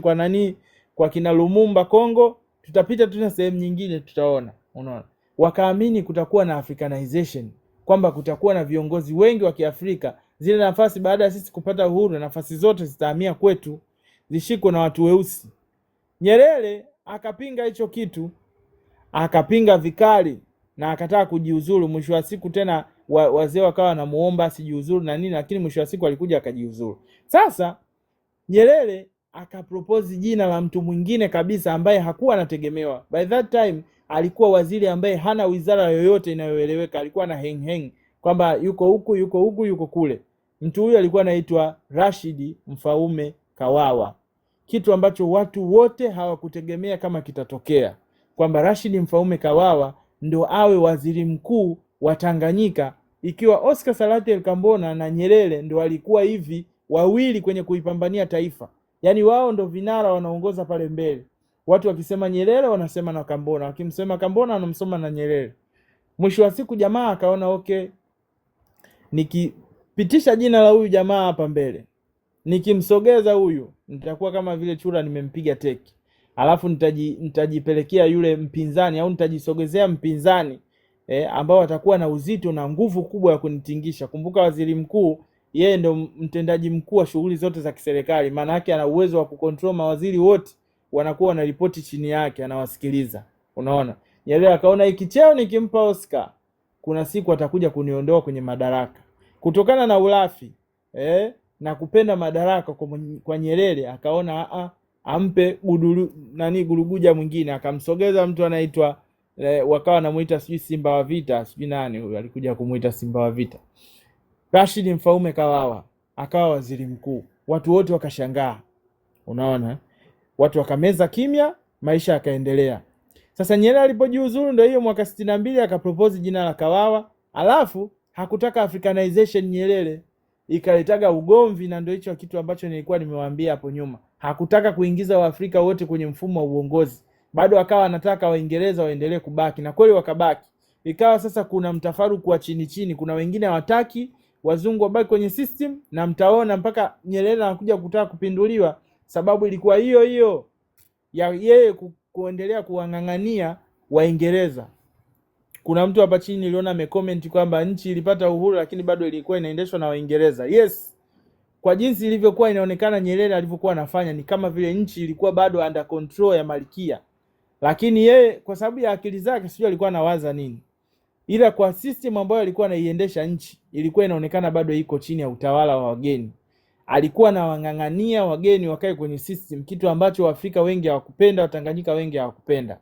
Speaker 1: kwa kina Lumumba Kongo, tutapita tuna sehemu nyingine tutaona. Unaona, wakaamini kutakuwa na Africanization, kwamba kutakuwa na viongozi wengi wa Kiafrika, zile nafasi baada ya sisi kupata uhuru nafasi zote zitahamia kwetu, zishikwe na watu weusi. Nyerere akapinga hicho kitu, akapinga vikali. na akataka kujiuzuru. Mwisho wa siku tena wazee wakawa wanamuomba asijiuzuru na nini, lakini mwisho wa siku alikuja akajiuzuru. Sasa Nyerere akapropose jina la mtu mwingine kabisa ambaye hakuwa anategemewa. By that time alikuwa waziri ambaye hana wizara yoyote inayoeleweka, alikuwa na heng kwamba yuko huku yuko huku yuko kule. Mtu huyu alikuwa anaitwa Rashid Mfaume Kawawa, kitu ambacho watu wote hawakutegemea kama kitatokea, kwamba Rashid Mfaume Kawawa ndo awe waziri mkuu wa Tanganyika, ikiwa Oscar Salatil Kambona na Nyerere ndo walikuwa hivi wawili kwenye kuipambania taifa. Yani wao ndo vinara wanaongoza pale mbele. Watu wakisema Nyerere wanasema na Kambona, wakimsema Kambona wanamsoma na Nyerere. Mwisho wa siku jamaa akaona okay, nikipitisha jina la huyu jamaa hapa mbele, nikimsogeza huyu, nitakuwa kama vile chura nimempiga teki. Alafu nitajipelekea yule mpinzani au nitajisogezea mpinzani ambao atakuwa na uzito na nguvu kubwa ya kunitingisha. Kumbuka waziri mkuu yeye ndo mtendaji mkuu wa shughuli zote za kiserikali, maana yake ana uwezo wa kucontrol mawaziri wote, wanakuwa wanaripoti chini yake, anawasikiliza. Unaona, Nyerere akaona hiki cheo nikimpa Oscar, kuna siku atakuja kuniondoa kwenye madaraka. Kutokana na ulafi na kupenda madaraka kwa Nyerere, akaona ampe Guruguja mwingine, akamsogeza mtu anaitwa wakawa namuita sijui Simba wa Vita, sijui nani huyo alikuja kumuita Simba wa Vita. Rashid Mfaume Kawawa akawa waziri mkuu. Watu wote wakashangaa. Unaona? Watu wakameza kimya, maisha yakaendelea. Sasa Nyerere alipojiuzuru ndio hiyo mwaka 62 akapropose jina la Kawawa. Alafu hakutaka Africanization Nyerere, ikaletaga ugomvi, na ndio hicho kitu ambacho nilikuwa nimewaambia hapo nyuma. Hakutaka kuingiza Waafrika wote kwenye mfumo wa uongozi. Bado akawa anataka Waingereza waendelee kubaki, na kweli wakabaki. Ikawa sasa kuna mtafaruku wa chini chini, kuna wengine hawataki wazungu wabaki kwenye system, na mtaona mpaka Nyerere anakuja kutaka kupinduliwa, sababu ilikuwa hiyo hiyo ya yeye kuendelea kuwang'ang'ania Waingereza. Kuna mtu hapa chini niliona amecomment kwamba nchi ilipata uhuru lakini bado ilikuwa inaendeshwa na Waingereza. Yes. Kwa jinsi ilivyokuwa inaonekana Nyerere alivyokuwa anafanya, ni kama vile nchi ilikuwa bado under control ya Malkia. Lakini yeye kwa sababu ya akili zake sio alikuwa anawaza nini, ila kwa system ambayo alikuwa anaiendesha nchi ilikuwa inaonekana bado iko chini ya utawala wa wageni. Alikuwa na wang'ang'ania wageni wakae kwenye system, kitu ambacho Waafrika wengi hawakupenda, Watanganyika wengi hawakupenda.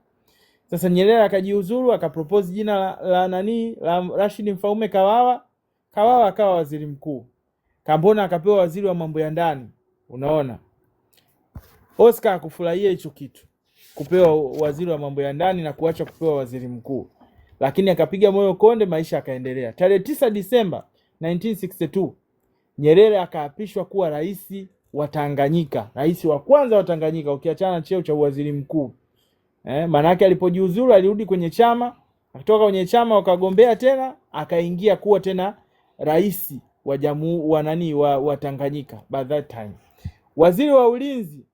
Speaker 1: Sasa Nyerere akajiuzuru, akapropose jina la Rashid Mfaume Kawawa. Kawawa akawa waziri mkuu. Kambona akapewa waziri wa mambo ya ndani. Unaona? Oscar akufurahia hicho kitu, kupewa waziri wa mambo ya ndani na kuacha kupewa waziri mkuu. Lakini akapiga moyo konde, maisha akaendelea. Tarehe 9 Disemba 1962 Nyerere akaapishwa kuwa rais wa Tanganyika, rais wa kwanza wa Tanganyika, ukiachana cheo cha waziri mkuu. Maana yake alipojiuzuru alirudi kwenye chama, akatoka kwenye chama wakagombea tena, akaingia kuwa tena rais wa jamhuri wa Tanganyika. By that time waziri wa ulinzi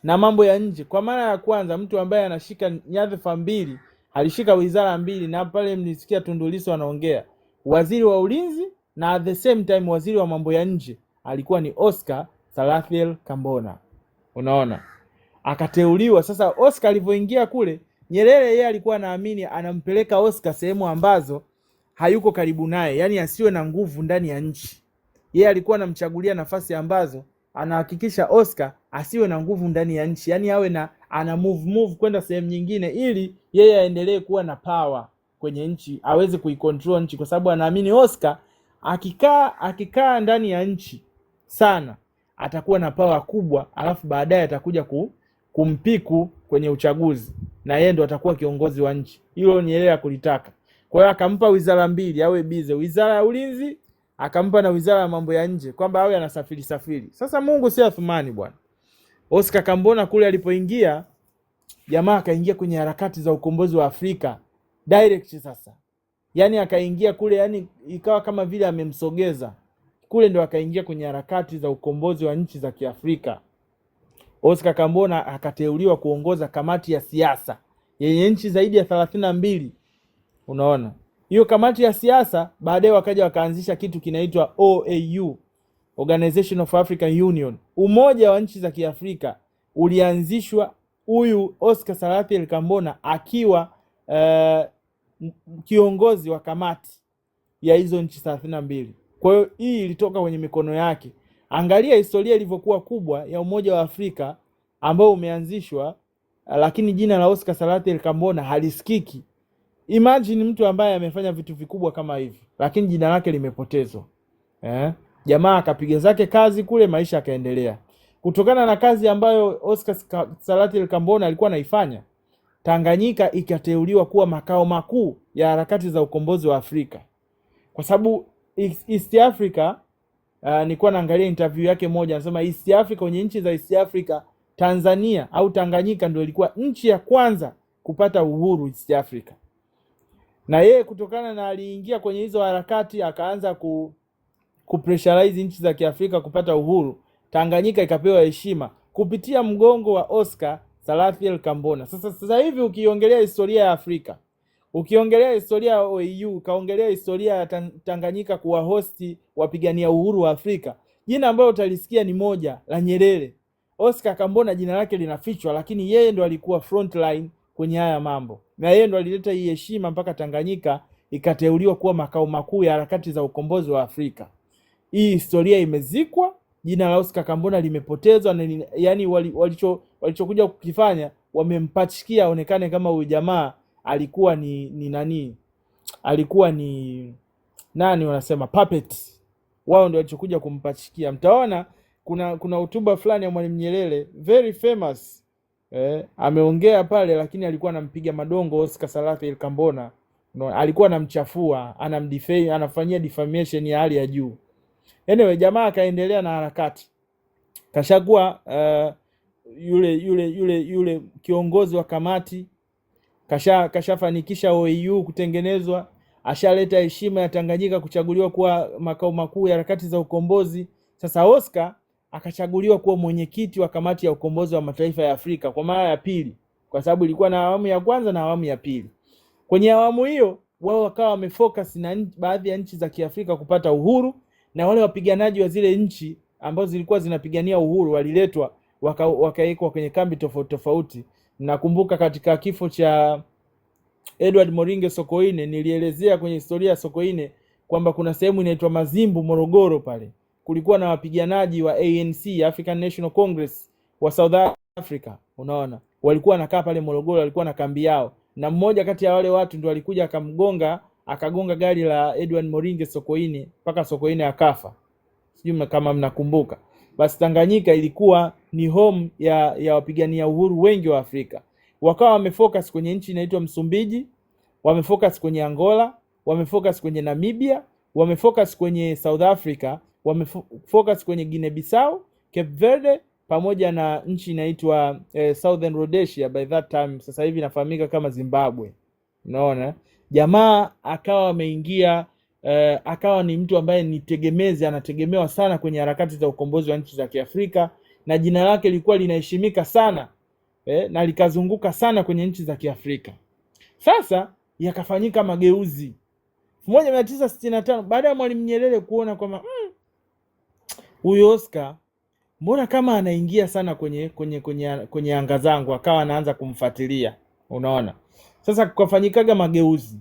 Speaker 1: na mambo ya nje, kwa mara ya kwanza mtu ambaye anashika nyadhifa mbili, alishika wizara mbili, na pale mlisikia Tundu Lissu anaongea, waziri wa ulinzi na at the same time waziri wa mambo ya nje alikuwa ni Oscar Salatil Kambona. Unaona? Akateuliwa. Sasa Oscar alivyoingia kule, Nyerere yeye alikuwa anaamini anampeleka Oscar sehemu ambazo hayuko karibu naye, yani asiwe na nguvu ndani ya nchi. Yeye alikuwa anamchagulia nafasi ambazo anahakikisha Oscar asiwe na nguvu ndani ya nchi, yani awe na ana move kwenda sehemu nyingine, ili yeye aendelee kuwa na power kwenye nchi, aweze kuicontrol nchi, kwa sababu anaamini Oscar akikaa ndani ya nchi sana atakuwa na power kubwa, alafu baadaye atakuja kumpiku kwenye uchaguzi na yeye ndo atakuwa kiongozi wa nchi. Hilo Nyerere kulitaka. Kwa hiyo akampa wizara mbili awe bize, wizara ya ulinzi, akampa na wizara ya mambo ya nje, kwamba awe anasafiri safiri. Sasa Mungu si Athumani bwana. Oscar Kambona kule alipoingia, jamaa akaingia kwenye harakati za ukombozi wa Afrika direct sasa. Yani akaingia kule, yani ikawa kama vile amemsogeza kule, ndo akaingia kwenye harakati za ukombozi wa nchi za Kiafrika. Oscar Kambona akateuliwa kuongoza kamati ya siasa yenye nchi zaidi ya 32. Unaona? Hiyo kamati ya siasa baadaye wakaja wakaanzisha kitu kinaitwa OAU, Organization of African Union. Umoja wa nchi za Kiafrika ulianzishwa huyu Oscar Salatil Kambona akiwa kiongozi wa kamati ya hizo nchi 32. Kwa hiyo hii ilitoka kwenye mikono yake. Angalia historia ilivyokuwa kubwa ya Umoja wa Afrika ambao umeanzishwa, lakini jina la Oscar Selattey Kambona halisikiki. Imagine mtu ambaye amefanya vitu vikubwa kama hivi, lakini jina lake limepotezwa. Jamaa akapiga zake kazi kule, maisha yakaendelea. Kutokana na kazi ambayo Oscar Selattey Kambona alikuwa anaifanya, Tanganyika ikateuliwa kuwa makao makuu ya harakati za ukombozi wa Afrika. Kwa sababu East Africa, nilikuwa naangalia interview yake moja, anasema East Africa, kwenye nchi za East Africa, Tanzania au Tanganyika ndio ilikuwa nchi ya kwanza kupata uhuru East Africa. Na yeye kutokana na aliingia kwenye hizo harakati akaanza kupressurize nchi za Kiafrika kupata uhuru, Tanganyika ikapewa heshima kupitia mgongo wa Oscar Selattey Kambona. Sasa hivi ukiongelea historia ya Afrika, ukiongelea historia ya OAU, ukaongelea historia ya Tanganyika kuwa hosti wapigania uhuru wa Afrika, jina ambalo utalisikia ni moja la Nyerere. Oscar Kambona jina lake linafichwa, lakini yeye ndo alikuwa frontline kwenye haya mambo, na yeye ndo alileta hii heshima mpaka Tanganyika ikateuliwa kuwa makao makuu ya harakati za ukombozi wa Afrika. Hii historia imezikwa, jina la Oscar Kambona limepotezwa, na yani walichokuja kukifanya wamempachikia aonekane kama huyu jamaa alikuwa ni nani, alikuwa ni nani, wanasema puppet. Wao ndio walichokuja kumpachikia. Mtaona kuna hotuba fulani ya Mwalimu Nyerere very famous, ameongea pale, lakini alikuwa anampiga madongo Oscar Selattey Kambona. No, alikuwa anamchafua, anafanyia defamation ya hali ya juu. Anyway, jamaa akaendelea na harakati. Kashakuwa yule kiongozi wa kamati, kashafanikisha OAU kutengenezwa, ashaleta heshima ya Tanganyika kuchaguliwa kuwa makao makuu ya harakati za ukombozi. Sasa Oscar akachaguliwa kuwa mwenyekiti wa kamati ya ukombozi wa mataifa ya Afrika kwa mara ya pili, kwa sababu ilikuwa na awamu ya kwanza na awamu ya pili. Kwenye awamu hiyo wao wakawa wamefocus na baadhi ya nchi za Kiafrika kupata uhuru, na wale wapiganaji wa zile nchi ambazo zilikuwa zinapigania uhuru waliletwa wakaekwa kwenye kambi tofauti tofauti. Nakumbuka katika kifo cha Edward Moringe Sokoine, nilielezea kwenye historia ya Sokoine kwamba kuna sehemu inaitwa Mazimbu, Morogoro, pale kulikuwa na wapiganaji wa ANC, African National Congress wa South Africa. Unaona, walikuwa wanakaa pale Morogoro, walikuwa na kambi yao, na mmoja kati ya wale watu ndio alikuja akagonga gari la Edward Moringe Sokoine mpaka Sokoine akafa. Sijui kama mnakumbuka. Basi Tanganyika ilikuwa ni home ya wapigania uhuru wengi wa Afrika. Wakawa wamefocus kwenye nchi inaitwa Msumbiji, wamefocus kwenye Angola, wamefocus kwenye Namibia, wamefocus kwenye South Africa, wamefocus kwenye Guinea Bissau, Cape Verde, pamoja na nchi inaitwa Southern Rhodesia, by that time sasa hivi inafahamika kama Zimbabwe. Unaona, jamaa akawa ameingia, akawa ni mtu ambaye ni tegemezi, anategemewa sana kwenye harakati za ukombozi wa nchi za Kiafrika, na jina lake lilikuwa linaheshimika sana, na likazunguka sana kwenye nchi za Kiafrika. Sasa yakafanyika mageuzi 1965 baada ya Mwalimu Nyerere kuona kwamba huyu Oscar mbona kama anaingia sana kwenye anga zangu, akawa anaanza kumfuatilia. Unaona, sasa kufanyikaga mageuzi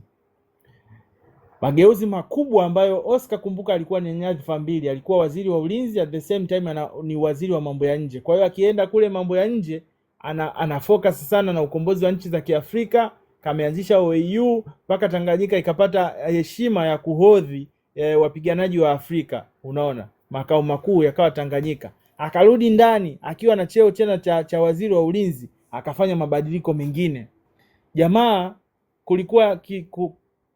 Speaker 1: makubwa ambayo Oscar, kumbuka, alikuwa ni nyadhifa mbili, alikuwa waziri wa ulinzi, at the same time ni waziri wa mambo ya nje. Kwa hiyo akienda kule mambo ya nje ana focus sana na ukombozi wa nchi za Kiafrika. Kameanzisha OAU mpaka Tanganyika ikapata heshima ya kuhodhi wapiganaji wa Afrika. Unaona, makao makuu yakawa Tanganyika. Akarudi ndani akiwa na cheo tena cha waziri wa ulinzi, akafanya mabadiliko mengine. Jamaa kulikuwa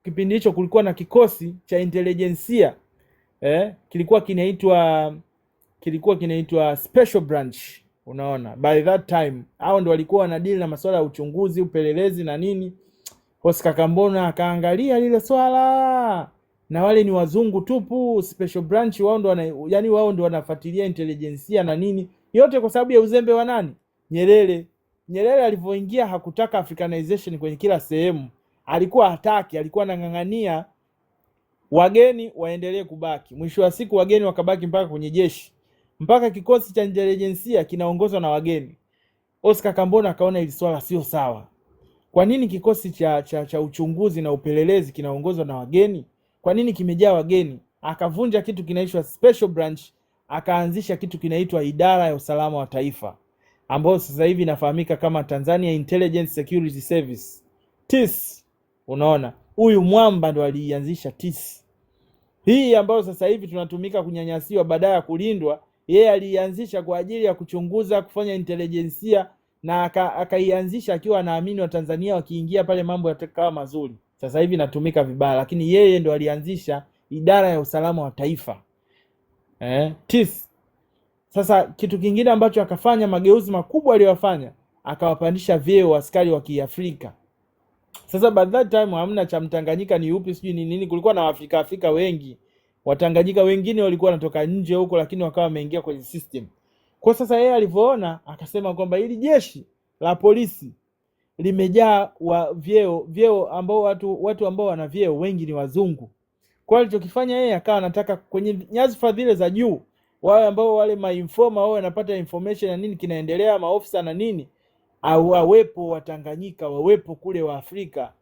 Speaker 1: kipindi hicho kulikuwa na kikosi cha intelijensia, kilikuwa kinaitwa special branch. Unaona, by that time hao ndio walikuwa wanadili na masuala ya uchunguzi, upelelezi na nini. Oscar Kambona akaangalia lile swala, na wale ni wazungu tupu. Special branch wao ndio wanafuatilia intelijensia na nini, yote kwa sababu ya uzembe wa nani? Nyerere. Nyerere alivyoingia hakutaka Africanization kwenye kila sehemu, alikuwa hataki, alikuwa anang'ang'ania wageni waendelee kubaki. Mwisho wa siku wageni wakabaki mpaka kwenye jeshi, mpaka kikosi cha intelijensia kinaongozwa na wageni. Oscar Kambona akaona hili swala sio sawa, Kwa nini kikosi cha uchunguzi na upelelezi kinaongozwa na wageni? Kwa nini kimejaa wageni? Akavunja kitu kinaitwa special branch, akaanzisha kitu kinaitwa idara ya usalama wa taifa, ambayo sasa hivi inafahamika kama Tanzania Intelligence Security Service, TIS. Unaona, huyu mwamba ndo alianzisha TIS hii, ambayo sasa hivi tunatumika kunyanyasiwa badala ya kulindwa. Yeye alianzisha kwa ajili ya kuchunguza, kufanya intelijensia, na akaianzisha akiwa anaamini Watanzania wakiingia pale mambo yatakuwa mazuri. Sasa hivi inatumika vibaya, lakini yeye ndo alianzisha idara ya usalama wa taifa, TIS. Sasa kitu kingine ambacho akafanya, mageuzi makubwa aliyofanya, akawapandisha vyeo askari wa Kiafrika. Sasa by that time hamna cha Mtanganyika ni upi sijui ni nini, kulikuwa na Afrika wengi. Watanganyika wengine walikuwa wanatoka nje huko, lakini wakawa wameingia kwenye system. Kwa sasa yeye alivyoona akasema kwamba ili jeshi la polisi limejaa vyeo ambao watu ambao wana vyeo wengi ni wazungu. Kwa alichokifanya yeye, akawa anataka kwenye nyadhifa zile za juu, wale ambao wale mainforma wao wanapata information na nini kinaendelea, maofisa na nini, au wawepo Watanganyika, wawepo kule wa Afrika.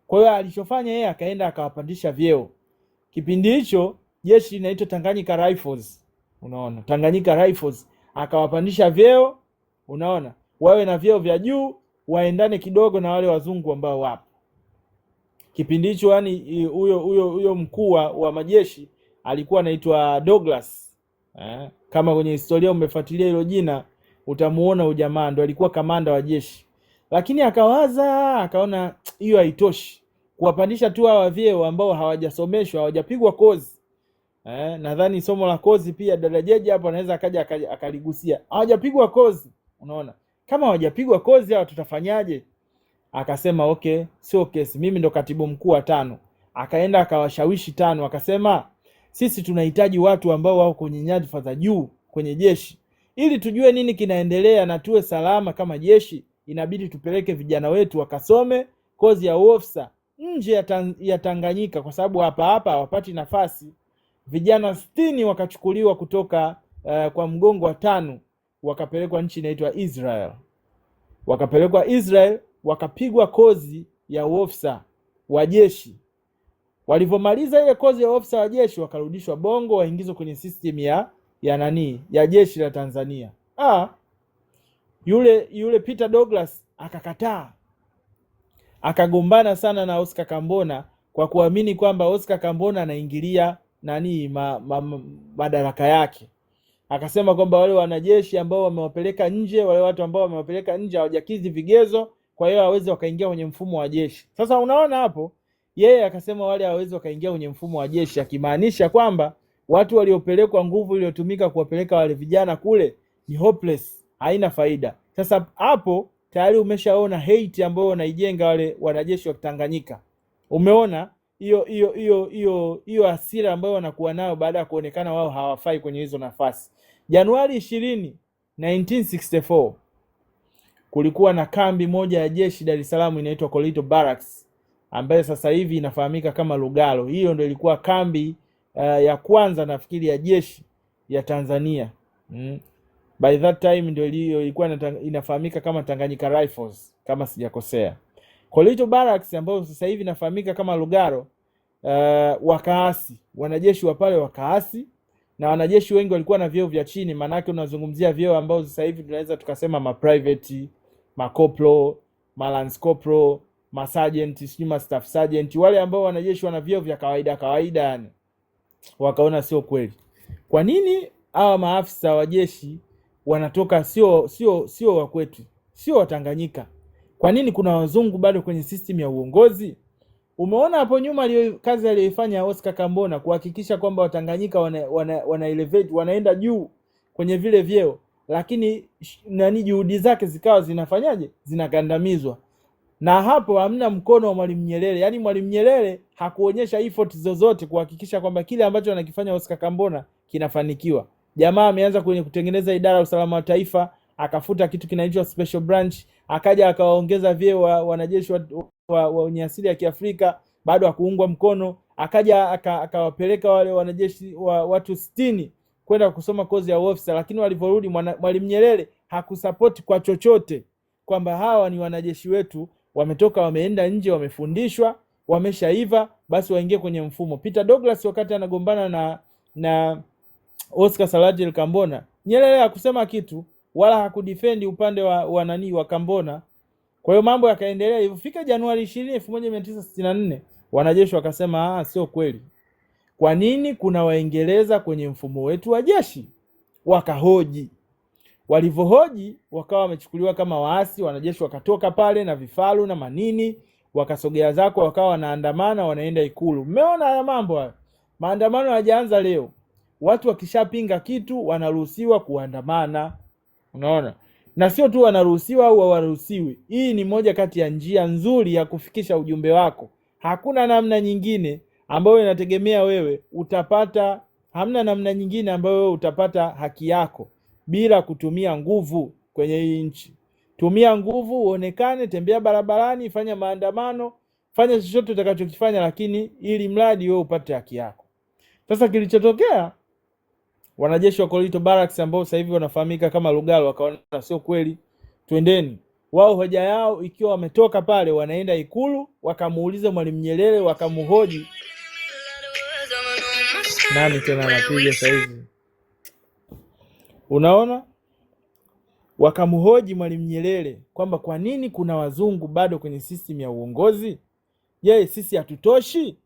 Speaker 1: Kwa hiyo alichofanya yeye, akaenda akawapandisha vyeo. Kipindi hicho jeshi linaitwa Tanganyika Rifles. Unaona, Tanganyika Rifles akawapandisha vyeo, unaona, wawe na vyeo vya juu, waendane kidogo na wale wazungu ambao wapo kipindi hicho. Yani huyo mkuu wa majeshi alikuwa anaitwa Douglas. Kama kwenye historia umefuatilia hilo jina utamuona ujamaa ndo alikuwa kamanda wa jeshi. Lakini akawaza, akaona hiyo haitoshi kuwapandisha tu hawa vyeo ambao hawajasomeshwa, hawajapigwa kozi. Nadhani somo la kozi pia dada Jeje hapo anaweza akaja akaligusia. Hawajapigwa kozi. Unaona, kama hawajapigwa kozi hawa tutafanyaje? Akasema okay, sio kesi, mimi ndo katibu mkuu wa 5. Akaenda akawashawishi 5, akasema sisi tunahitaji watu ambao wao kwenye nyadhifa za juu kwenye jeshi, ili tujue nini kinaendelea na tuwe salama kama jeshi. Inabidi tupeleke vijana wetu wakasome kozi ya ofisa nje ya Tanganyika, kwa sababu hapa hawapati nafasi. Vijana 60 wakachukuliwa kutoka kwa mgongo wa 5, wakapelekwa nchi inaitwa Israel. Wakapelekwa Israel, wakapigwa kozi ya ofisa wa jeshi. Walivyomaliza ile kozi ya ofisa wa jeshi, wakarudishwa Bongo, waingizwe kwenye system ya jeshi la Tanzania. Yule Peter Douglas akakataa, akagombana sana na Oscar Kambona kwa kuamini kwamba Oscar Kambona anaingilia madaraka yake. Akasema kwamba wale wanajeshi ambao wamewapeleka nje, wale watu ambao wamewapeleka nje hawajakidhi vigezo, kwa hiyo hawezi wakaingia kwenye mfumo wa jeshi. Sasa unaona hapo, yeye akasema wale hawezi wakaingia kwenye mfumo wa jeshi, akimaanisha kwamba watu waliopelekwa, nguvu iliyotumika kuwapeleka wale vijana kule ni hopeless, haina faida. Sasa hapo tayari umeshaona hate ambayo wanaijenga wale wanajeshi wa Tanganyika. Umeona hiyo hasira ambayo wanakuwa nayo baada ya kuonekana wao hawafai kwenye hizo nafasi. Januari 20, 1964 kulikuwa na kambi moja ya jeshi Dar es Salaam inaitwa Kolito Barracks, ambayo sasa hivi inafahamika kama Lugalo. Hiyo ndio ilikuwa kambi ya kwanza nafikiri ya jeshi ya Tanzania. By that time ndio ilikuwa inafahamika kama Tanganyika Rifles kama sijakosea. Kolito Barracks ambayo sasa hivi inafahamika kama Lugalo, wakaasi, wanajeshi wa pale wakaasi, na wanajeshi wengi walikuwa na vyeo vya chini. Maana yake unazungumzia vyeo ambao sasa hivi tunaweza tukasema ma private, ma corporal, ma lance corporal, ma sergeant, sijui ma staff sergeant, wale ambao wanajeshi wana vyeo vya kawaida yani. Wakaona sio kweli. Kwa nini hawa maafisa wa jeshi wanatoka sio wa kwetu, sio wa Tanganyika? Kwa nini kuna wazungu bado kwenye system ya uongozi? Umeona hapo nyuma kazi aliyoifanya Oscar Kambona kuhakikisha kwamba Watanganyika wana elevate, wanaenda juu kwenye vile vyeo, lakini juhudi zake zikawa zinafanyaje? Zinagandamizwa. Na hapo hamna mkono wa Mwalimu Nyerere. Yaani Mwalimu Nyerere hakuonyesha effort zozote kuhakikisha kwamba kile ambacho anakifanya Oscar Kambona kinafanikiwa. Jamaa ameanza kwenye kutengeneza idara ya usalama wa taifa, akafuta kitu kinaitwa special branch, akaja akawaongeza vyeo wanajeshi wenye asili ya Kiafrika, bado hakuungwa mkono. Akaja akawapeleka wale wanajeshi watu 60 kwenda kusoma kozi ya officer, lakini walivyorudi Mwalimu Nyerere hakusupport kwa chochote kwamba hawa ni wanajeshi wetu wametoka wameenda nje, wamefundishwa, wameshaiva, basi waingie kwenye mfumo. Peter Douglas wakati anagombana na Oscar Salatiel Kambona, Nyerere hakusema kitu wala hakudefend upande wa Kambona. Kwa hiyo mambo yakaendelea hivyo. Fika Januari 20, 1964 wanajeshi wakasema sio kweli. Kwa nini kuna Waingereza kwenye mfumo wetu wa jeshi? Wakahoji. Walivyohoji wakawa wamechukuliwa kama waasi. Wanajeshi wakatoka pale na vifaru na manini, wakasogea zako, wakawa wanaandamana, wanaenda Ikulu. Mmeona haya mambo haya? Maandamano hayajaanza leo. Watu wakishapinga kitu wanaruhusiwa kuandamana. Unaona? Na sio tu wanaruhusiwa au hawaruhusiwi. Hii ni moja kati ya njia nzuri ya kufikisha ujumbe wako. Hakuna namna nyingine ambayo inategemea wewe utapata, hamna namna nyingine ambayo wewe utapata haki yako bila kutumia nguvu kwenye hii nchi. Tumia nguvu, uonekane, tembea barabarani, fanya maandamano, fanya chochote utakachokifanya, lakini ili mradi wewe upate haki yako. Sasa kilichotokea, wanajeshi wa Kolito Barracks ambao sasa hivi wanafahamika kama Lugalo wakaona sio kweli, twendeni. Wao hoja yao ikiwa wametoka pale wanaenda Ikulu, wakamuuliza Mwalimu Nyerere, wakamuhoji. Nani tena anapiga sasa hivi? Unaona? Wakamuhoji Mwalimu Nyerere kwamba kwa nini kuna wazungu bado kwenye system ya uongozi? Je, sisi hatutoshi?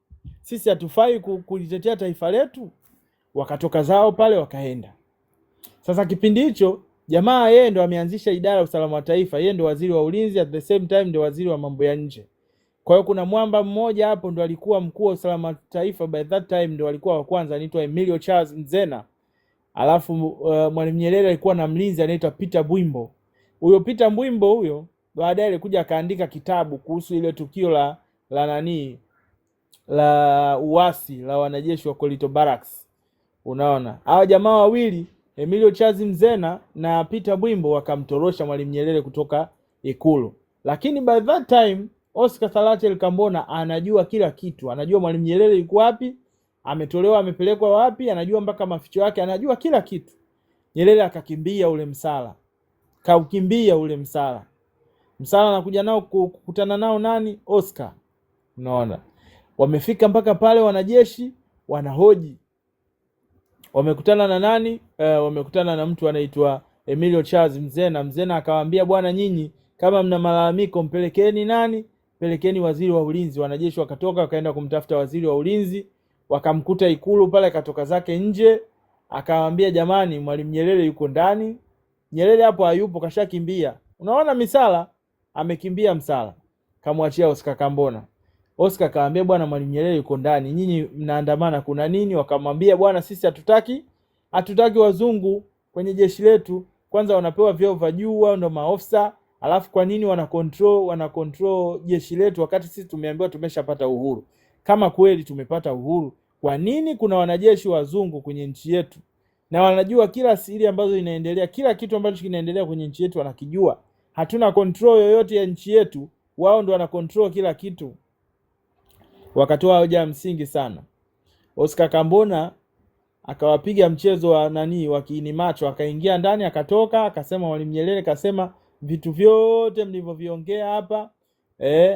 Speaker 1: Sisi hatufai kulitetea taifa letu? Wakatoka zao pale wakaenda. Sasa kipindi hicho jamaa yeye ndo ameanzisha idara ya usalama wa taifa, yeye ndo waziri wa ulinzi, at the same time ndo waziri wa mambo ya nje. Kwa hiyo kuna mwamba mmoja hapo ndo alikuwa mkuu wa usalama wa taifa, by that time ndo alikuwa wa kwanza, anaitwa Emilio Charles Mzena. Alafu Mwalimu Nyerere alikuwa na mlinzi anaitwa Peter Bwimbo. Huyo Peter Bwimbo huyo baadaye alikuja akaandika kitabu kuhusu ile tukio la uasi la wanajeshi wa Kolito Barracks. Unaona? Hawa jamaa wawili, Emilio Charles Mzena na Peter Bwimbo, wakamtorosha Mwalimu Nyerere kutoka Ikulu. Lakini by that time Oscar Salatiel Kambona anajua kila kitu. Anajua Mwalimu Nyerere yuko wapi, ametolewa, amepelekwa wapi, anajua mpaka maficho yake, anajua kila kitu. Nyerere akakimbia ule msala. Kaukimbia ule msala. Msala anakuja nao kukutana nao nani? Oscar. Unaona? Wamefika mpaka pale wanajeshi wanahoji. Wamekutana na nani? Wamekutana na mtu anaitwa Emilio Charles Mzena. Mzena akawaambia, bwana, nyinyi kama mna malalamiko mpelekeni nani? Pelekeni waziri wa ulinzi. Wanajeshi wakatoka wakaenda kumtafuta waziri wa ulinzi, wakamkuta Ikulu pale, katoka zake nje, akawaambia, jamani, Mwalimu Nyerere yuko ndani. Nyerere hapo hayupo, kashakimbia. Unaona misala? Amekimbia msala. Kamwachia Oscar Kambona. Oscar kaambia, bwana, Mwalimu Nyerere yuko ndani, nyinyi mnaandamana kuna nini? Wakamwambia, bwana, sisi hatutaki wazungu kwenye jeshi letu. Kwanza wanapewa vyeo vya juu, wao ndo maofisa, alafu kwa nini wana control jeshi letu wakati sisi tumeambiwa tumeshapata uhuru? Kama kweli tumepata uhuru, kwa nini kuna wanajeshi wazungu kwenye nchi yetu na wanajua kila siri ambazo inaendelea, kila kitu ambacho kinaendelea kwenye nchi yetu wanakijua? Hatuna control yoyote ya nchi yetu, wao ndo wana control kila kitu. Wakatoa hoja msingi sana. Oscar Kambona akawapiga mchezo wa kiini macho, akaingia ndani, akatoka, akasema Mwalimu Nyerere kasema vitu vyote mlivyoviongea hapa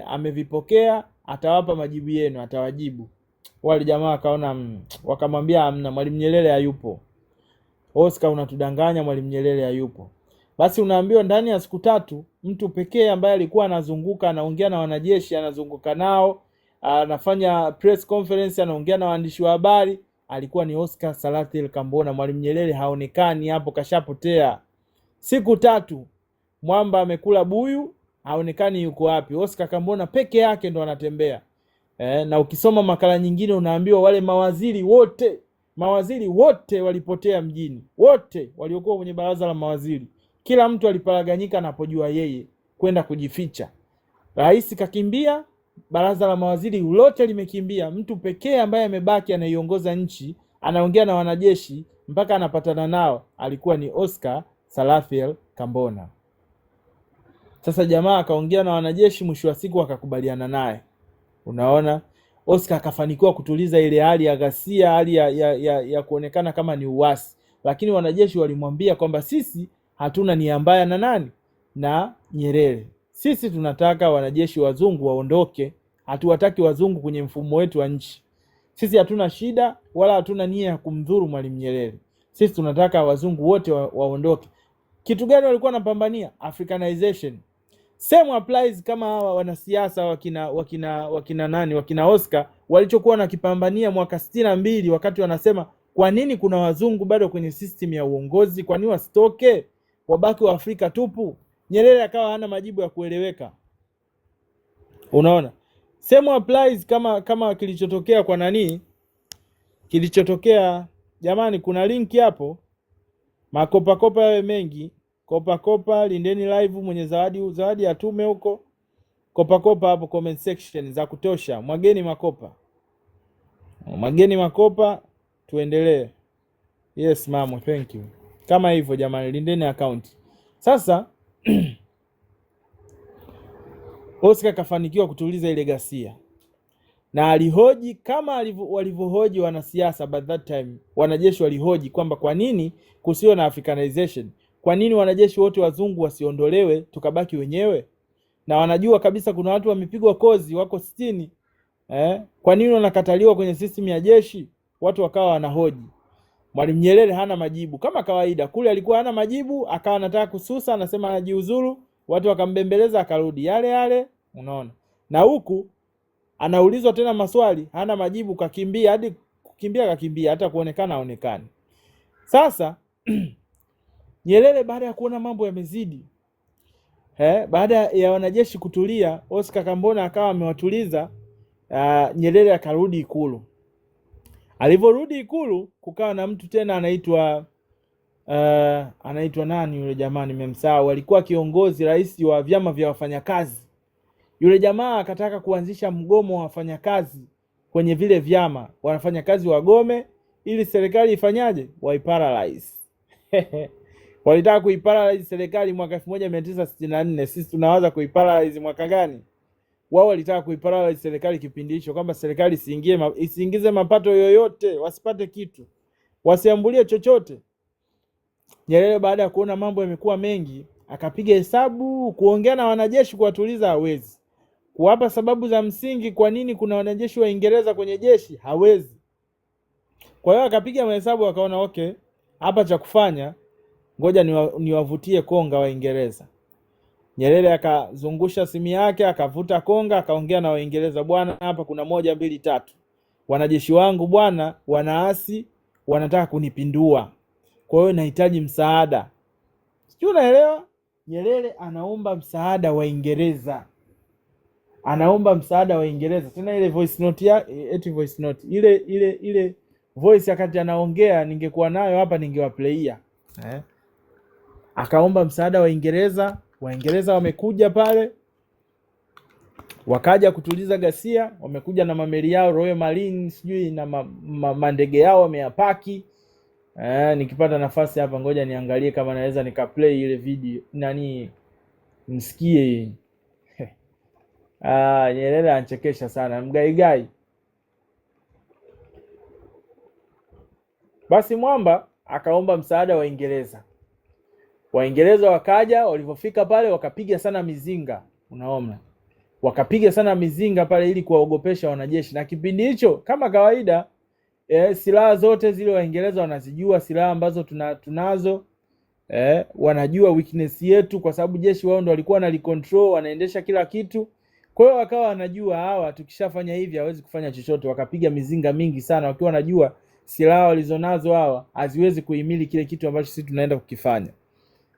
Speaker 1: amevipokea, atawapa majibu yenu, atawajibu. Wale jamaa wakaona, wakamwambia amna, Mwalimu Nyerere hayupo. Oscar, unatudanganya, Mwalimu Nyerere hayupo. Basi unaambiwa ndani ya siku 3 mtu pekee ambaye alikuwa anazunguka anaongea na wanajeshi, anazunguka nao, anafanya press conference, anaongea na waandishi wa habari, alikuwa ni Oscar Salatiel Kambona. Mwalimu Nyerere haonekani hapo, kashapotea. Siku 3 mwamba amekula buyu, haonekani yuko wapi. Oscar Kambona peke yake ndo anatembea. Na ukisoma makala nyingine unaambiwa wale mawaziri wote walipotea mjini. Wote waliokuwa kwenye baraza la mawaziri, kila mtu aliparaganyika anapojua yeye kwenda kujificha. Rais kakimbia, baraza la mawaziri lote limekimbia. Mtu pekee ambaye amebaki anaiongoza nchi, anaongea na wanajeshi mpaka anapatana nao, alikuwa ni Oscar Salatiel Kambona. Sasa jamaa akaongea na wanajeshi, mwisho wa siku akakubaliana naye. Unaona? Oscar akafanikiwa kutuliza ile hali ya ghasia, hali ya kuonekana kama ni uasi. Lakini wanajeshi walimwambia kwamba sisi hatuna nia mbaya na nani? Na Nyerere. Sisi tunataka wanajeshi wazungu waondoke, hatuwataki wazungu kwenye mfumo wetu wa nchi. Sisi hatuna shida wala hatuna nia ya kumdhuru Mwalimu Nyerere. Sisi tunataka wazungu wote waondoke. Kitu gani walikuwa wanapambania? Africanization. Same applies kama hawa wanasiasa wakina Oscar walichokuwa nakipambania mwaka 62 wakati wanasema kwa nini kuna wazungu bado kwenye system ya uongozi, kwa nini wasitoke wabaki wa Afrika tupu? Nyerere akawa hana majibu ya kueleweka. Unaona? Same applies kama kilichotokea kwa nani? Kilichotokea jamani, kuna link hapo. Makopa yawe mengi. Kopa lindeni live, mwenye zawadi atume huko. Kopa hapo comment section za kutosha. Mwageni makopa tuendelee. Yes mama, thank you. Kama hivyo jamani, lindeni account. Sasa Oscar kafanikiwa kutuliza ile ghasia. Na alihoji kama walivyohoji wanasiasa by that time. Wanajeshi walihoji kwamba kwa nini kusiwe na Africanization? Kwa nini wanajeshi wote wazungu wasiondolewe tukabaki wenyewe? Na wanajua kabisa kuna watu wamepigwa kozi wako 60. Kwa nini wanakataliwa kwenye system ya jeshi? Watu wakawa wanahoji. Mwalimu Nyerere hana majibu kama kawaida. Kule alikuwa hana majibu, akawa anataka kususa, anasema anajiuzuru, watu wakambembeleza akarudi yale, unaona. Na huku anaulizwa tena maswali, hana majibu, kakimbia hadi kakimbia hata kuonekana aonekane. Sasa Nyerere baada ya kuona mambo yamezidi, baada ya wanajeshi kutulia, Oscar Kambona akawa amewatuliza, Nyerere akarudi Ikulu. Alivyorudi Ikulu kukawa na mtu tena anaitwa nani yule jamaa, nimemsahau, alikuwa kiongozi rais wa vyama vya wafanyakazi. Yule jamaa akataka kuanzisha mgomo wa wafanyakazi kwenye vile vyama, wanafanyakazi wagome ili serikali ifanyaje? Waiparalyze. Walitaka kuiparalyze serikali mwaka 1964. Sisi tunawaza kuiparalyze mwaka gani? Wao walitaka kuiparalyze serikali kipindi hicho, kwamba serikali isiingize mapato yoyote, wasipate kitu, wasiambulie chochote. Nyerere baada ya kuona mambo yamekuwa mengi, akapiga hesabu, kuongea na wanajeshi kuwatuliza hawezi. Kuwapa sababu za msingi kwa nini kuna wanajeshi wa Uingereza kwenye jeshi hawezi. Kwa hiyo akapiga mahesabu, akaona okay, hapa cha kufanya, ngoja niwavutie konga wa Uingereza. Nyerere akazungusha simu yake, akavuta konga, akaongea na Waingereza, bwana hapa kuna 1 2 3. Wanajeshi wangu bwana wanaasi, wanataka kunipindua. Kwa hiyo nahitaji msaada. Sijui unaelewa? Nyerere anaomba msaada wa Uingereza. Tena ile voice note voice note. Ile voice wakati anaongea ningekuwa nayo hapa ningewaplayia. Akaomba msaada wa Uingereza. Waingereza wamekuja pale, wakaja kutuliza ghasia, wamekuja na mameli yao Royal Marine, sijui na mandege yao wameyapaki. Nikipata nafasi hapa ngoja niangalie kama naweza nikaplay ile video msikie. Nyerere anachekesha sana, mgaigai. Basi mwamba akaomba msaada wa Uingereza. Waingereza wakaja, walivyofika pale wakapiga sana mizinga, unaona. Wakapiga sana mizinga pale ili kuwaogopesha wanajeshi. Na kipindi hicho kama kawaida, silaha zote zile Waingereza wanazijua, silaha ambazo tunazo. Wanajua weakness yetu kwa sababu jeshi wao ndo walikuwa control, wanaendesha kila kitu. Kwa hiyo wakawa wanajua hawa tukishafanya hivi hawezi kufanya chochote. Wakapiga mizinga mingi sana wakiwa wanajua silaha walizonazo hawa haziwezi kuhimili kile kitu ambacho sisi tunaenda kukifanya.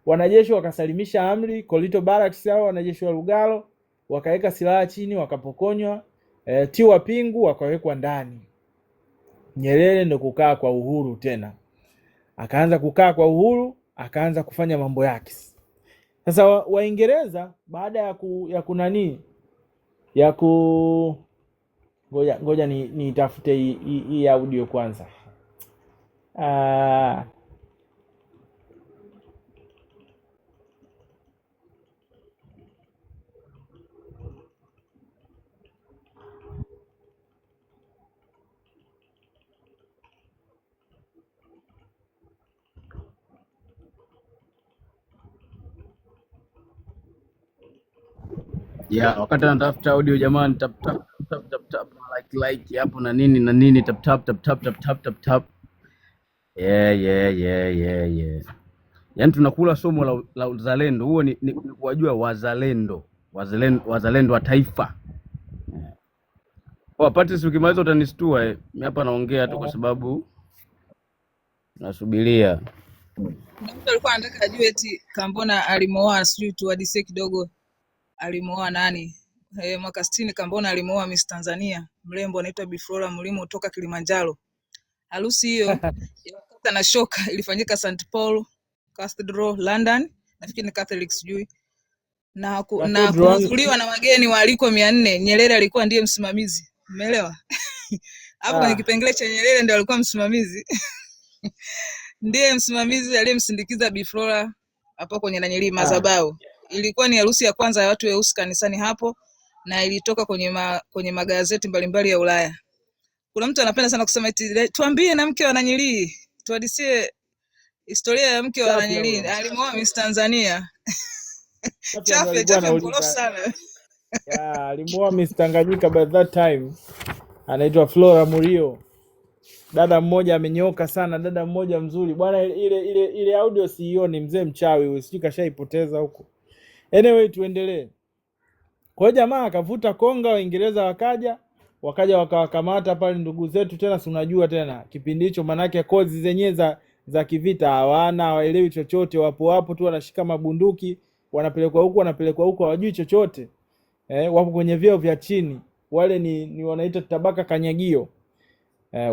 Speaker 1: Wanajeshi wakasalimisha amri, Kolito Barracks hao wanajeshi wa Lugalo, wakaweka silaha chini, wakapokonywa, tiwa pingu wakawekwa ndani. Nyerere ndo kukaa kwa uhuru tena. Akaanza kukaa kwa uhuru, akaanza kufanya mambo yake. Sasa Waingereza baada ngoja nitafute hii audio kwanza.
Speaker 3: Yeah, wakati anatafuta audio jamani, tap tap tap tap tap like hapo na nini tap tap tap tap tap tap tap tap. Yeah. Yaani tunakula somo la uzalendo. Huo ni kuwajua wazalendo wa taifa. Wapate si ukimaliza utanistua mimi hapa naongea tu kwa sababu nasubiria.
Speaker 4: Mtu alikuwa anataka ajue eti Kambona alimoa, sijui tuhadisie kidogo alimoa nani. Mwaka 60 Kambona alimoa Miss Tanzania, mrembo anaitwa Bi Flora Mulimo kutoka Kilimanjaro. Harusi hiyo ya kata na shoka ilifanyika St Paul Cathedral London, nafikiri ni Catholic sijui. Na kuhudhuriwa na wageni waalikwa 400. Nyerere alikuwa ndiye msimamizi. Umeelewa? Hapo kwenye kipengele cha Nyerere ndio alikuwa msimamizi. Ndiye msimamizi aliyemsindikiza Bi Flora hapo kwenye Nanyeli madhabahu. Ilikuwa ni harusi ya kwanza ya watu weusi kanisani hapo na ilitoka kwenye magazeti mbalimbali ya Ulaya. Kuna mtu anapenda sana kusema eti tuambie na mke wa Nanyeli, tuhadisie historia ya mke wa Nanyeli. Alimoa Miss Tanzania. Chafe mkorofi sana.
Speaker 1: Yeah, alimoa Miss Tanganyika by that time. Anaitwa Flora Mulimo. Dada mmoja amenyoka sana, dada mmoja mzuri. Bwana ile audio sioni, mzee mchawi huyu, sijui kashaipoteza huko. Anyway, tuendelee. Kwa jamaa akavuta konga, Waingereza wakaja wakawakamata pale ndugu zetu tena, si unajua tena kipindi hicho manake kozi zenyewe za kivita hawana, hawaelewi chochote, wapo tu wanashika mabunduki, wanapelekwa huko hawajui chochote. Wapo kwenye vyeo vya chini. Wale ni wanaita tabaka kanyagio.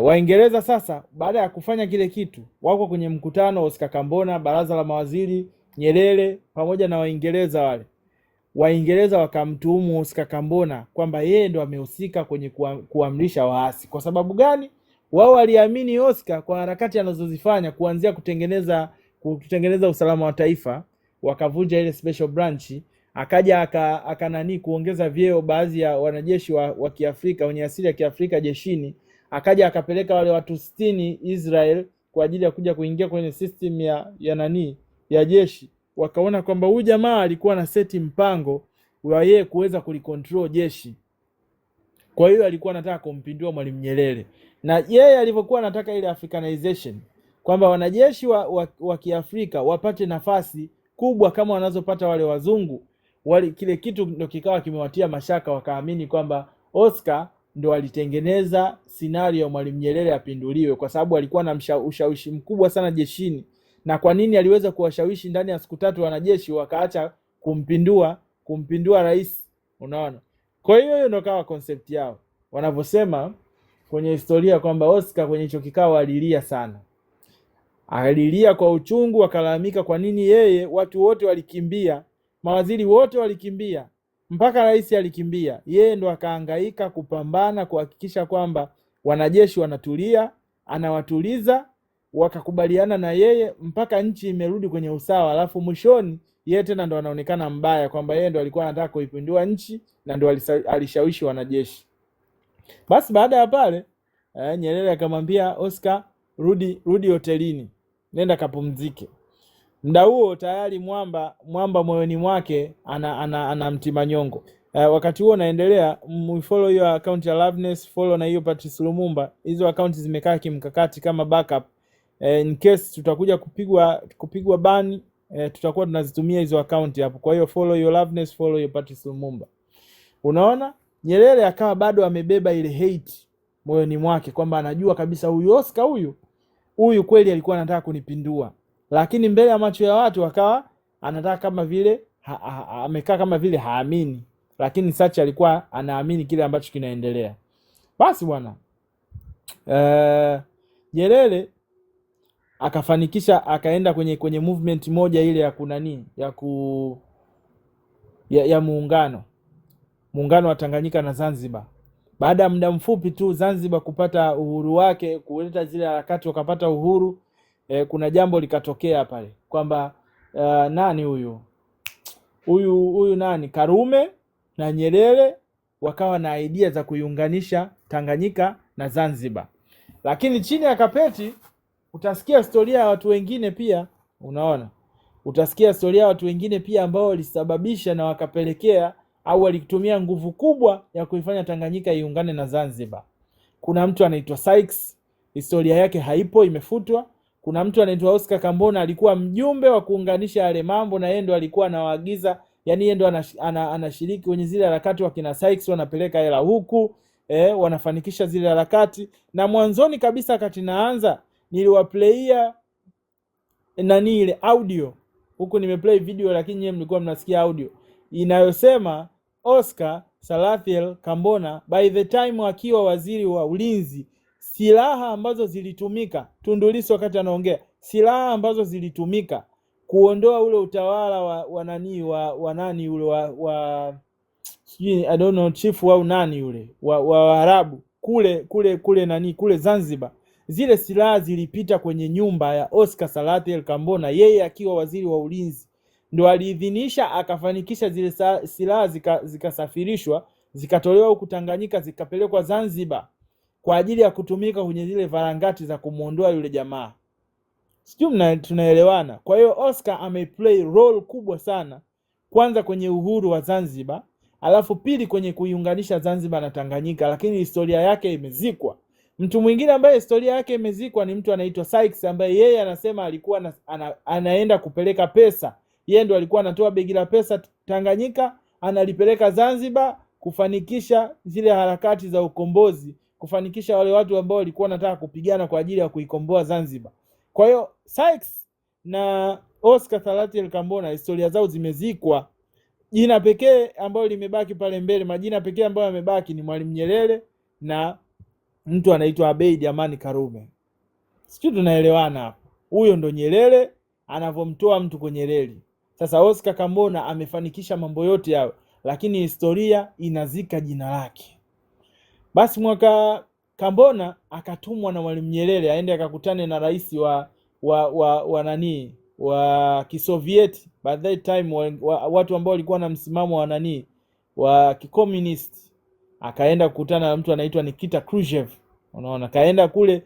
Speaker 1: Waingereza sasa baada ya kufanya kile kitu wako kwenye mkutano Oscar Kambona, baraza la mawaziri, Nyerere pamoja na Waingereza wale. Waingereza wakamtuhumu Oscar Kambona kwamba yeye ndo amehusika kwenye kuamrisha waasi. Kwa sababu gani? Wao waliamini Oscar kwa harakati anazozifanya kuanzia kutengeneza usalama wa taifa, wakavunja ile special branch, akaja akanani kuongeza vyeo baadhi ya wanajeshi wa Kiafrika wenye asili ya Kiafrika jeshini, akaja akapeleka wale watu 60 Israel kwa ajili ya kuja kuingia kwenye system ya jeshi. Wakaona kwamba huyu jamaa alikuwa na seti mpango wa yeye kuweza kulicontrol jeshi. Kwa hiyo alikuwa anataka kumpindua Mwalimu Nyerere. Na yeye alivyokuwa anataka ile Africanization, kwamba wanajeshi wa Kiafrika wapate nafasi kubwa kama wanazopata wale wazungu, kile kitu ndio kikawa kimewatia mashaka, wakaamini kwamba Oscar ndo alitengeneza scenario ya Mwalimu Nyerere apinduliwe kwa sababu alikuwa na ushawishi mkubwa sana jeshini. Na kwa nini aliweza kuwashawishi ndani ya siku 3 wanajeshi wakaacha kumpindua rais, unaona? Kwa hiyo ndio kawa concept yao. Wanavyosema kwenye historia kwamba Oscar kwenye hicho kikao alilia sana. Alilia kwa uchungu, akalalamika kwa nini yeye, watu wote walikimbia, mawaziri wote walikimbia, mpaka rais alikimbia. Yeye ndo akahangaika kupambana kuhakikisha kwamba wanajeshi wanatulia, anawatuliza, wakakubaliana na yeye mpaka nchi imerudi kwenye usawa. Alafu mwishoni yeye tena ndo anaonekana mbaya kwamba yeye ndo alikuwa anataka kuipindua nchi na ndo alishawishi wanajeshi. Basi baada ya pale Nyerere akamwambia Oscar, rudi hotelini, nenda kapumzike. Muda huo tayari mwamba moyoni mwake ana mtimanyongo. Wakati huo naendelea, follow hiyo account ya Loveness, follow na hiyo Patrice Lumumba. Hizo account zimekaa kimkakati kama backup. In case tutakuja kupigwa ban, tutakuwa tunazitumia hizo account hapo. Kwa hiyo follow hiyo Loveness, follow hiyo Patrice Lumumba. Unaona? Nyerere akawa bado amebeba ile hate moyoni mwake kwamba anajua kabisa huyu Oscar huyu kweli alikuwa anataka kunipindua. Lakini mbele ya macho ya watu akawa anataka kama vile amekaa kama vile haamini, lakini Sacha alikuwa anaamini kile ambacho kinaendelea. Basi bwana Nyerere akafanikisha, akaenda kwenye movement moja ile ya muungano wa Tanganyika na Zanzibar. Baada ya muda mfupi tu Zanzibar kupata uhuru wake, kuleta zile harakati wakapata uhuru, kuna jambo likatokea pale kwamba nani huyu nani Karume na Nyerere wakawa na idea za kuiunganisha Tanganyika na Zanzibar. Lakini chini ya kapeti utasikia historia ya watu wengine pia, unaona? Utasikia historia ya watu wengine pia ambao walisababisha na wakapelekea au alitumia nguvu kubwa ya kuifanya Tanganyika iungane na Zanzibar. Kuna mtu anaitwa Sykes, historia yake haipo, imefutwa. Kuna mtu anaitwa Oscar Kambona, alikuwa mjumbe wa kuunganisha yale mambo, na yeye ndo alikuwa anawaagiza, yani yeye ndo anashiriki kwenye zile harakati, wakina Sykes wanapeleka hela huku, wanafanikisha zile harakati. Na mwanzoni kabisa wakati naanza niliwaplayia ile audio huku, nimeplay video lakini nyinyi mlikuwa mnasikia audio inayosema Oscar Salathiel Kambona by the time akiwa waziri wa ulinzi, silaha ambazo zilitumika, Tundu Lissu wakati anaongea, silaha ambazo zilitumika kuondoa ule utawala wa nani wa nani ule wa I don't know chief au nani yule wa Arabu kule nani kule Zanzibar, zile silaha zilipita kwenye nyumba ya Oscar Salathiel Kambona, yeye akiwa waziri wa ulinzi ndo aliidhinisha, akafanikisha zile silaha zikasafirishwa, zikatolewa huku Tanganyika, zikapelekwa Zanzibar kwa ajili ya kutumika kwenye zile varangati za kumuondoa yule jamaa. Sijui tunaelewana. Kwa hiyo Oscar ameplay role kubwa sana, kwanza kwenye uhuru wa Zanzibar, alafu pili kwenye kuiunganisha Zanzibar na Tanganyika, lakini historia yake imezikwa. Mtu mwingine ambaye historia yake imezikwa ni mtu anaitwa Sykes, ambaye yeye anasema alikuwa anaenda kupeleka pesa. Yeye ndo alikuwa anatoa begi la pesa Tanganyika, analipeleka Zanzibar kufanikisha zile harakati za ukombozi, kufanikisha wale watu ambao walikuwa wanataka kupigana kwa ajili ya kuikomboa Zanzibar. Kwa hiyo Sykes na Oscar Salathiel Kambona historia zao zimezikwa. Jina pekee ambalo limebaki pale mbele, majina pekee ambayo yamebaki ni Mwalimu Nyerere na mtu anaitwa Abeid Amani Karume. Sijui tunaelewana hapo. Huyo ndo Nyerere anavomtoa mtu kwenye reli. Sasa Oscar Kambona amefanikisha mambo yote yao, lakini historia inazika jina lake. Basi mwaka Kambona akatumwa na Mwalimu Nyerere aende akakutane na rais wa nani wa Kisovieti by that time, watu ambao walikuwa na msimamo wa nani wa kikomunist. Akaenda kukutana na mtu anaitwa Nikita Khrushchev. Unaona, kaenda kule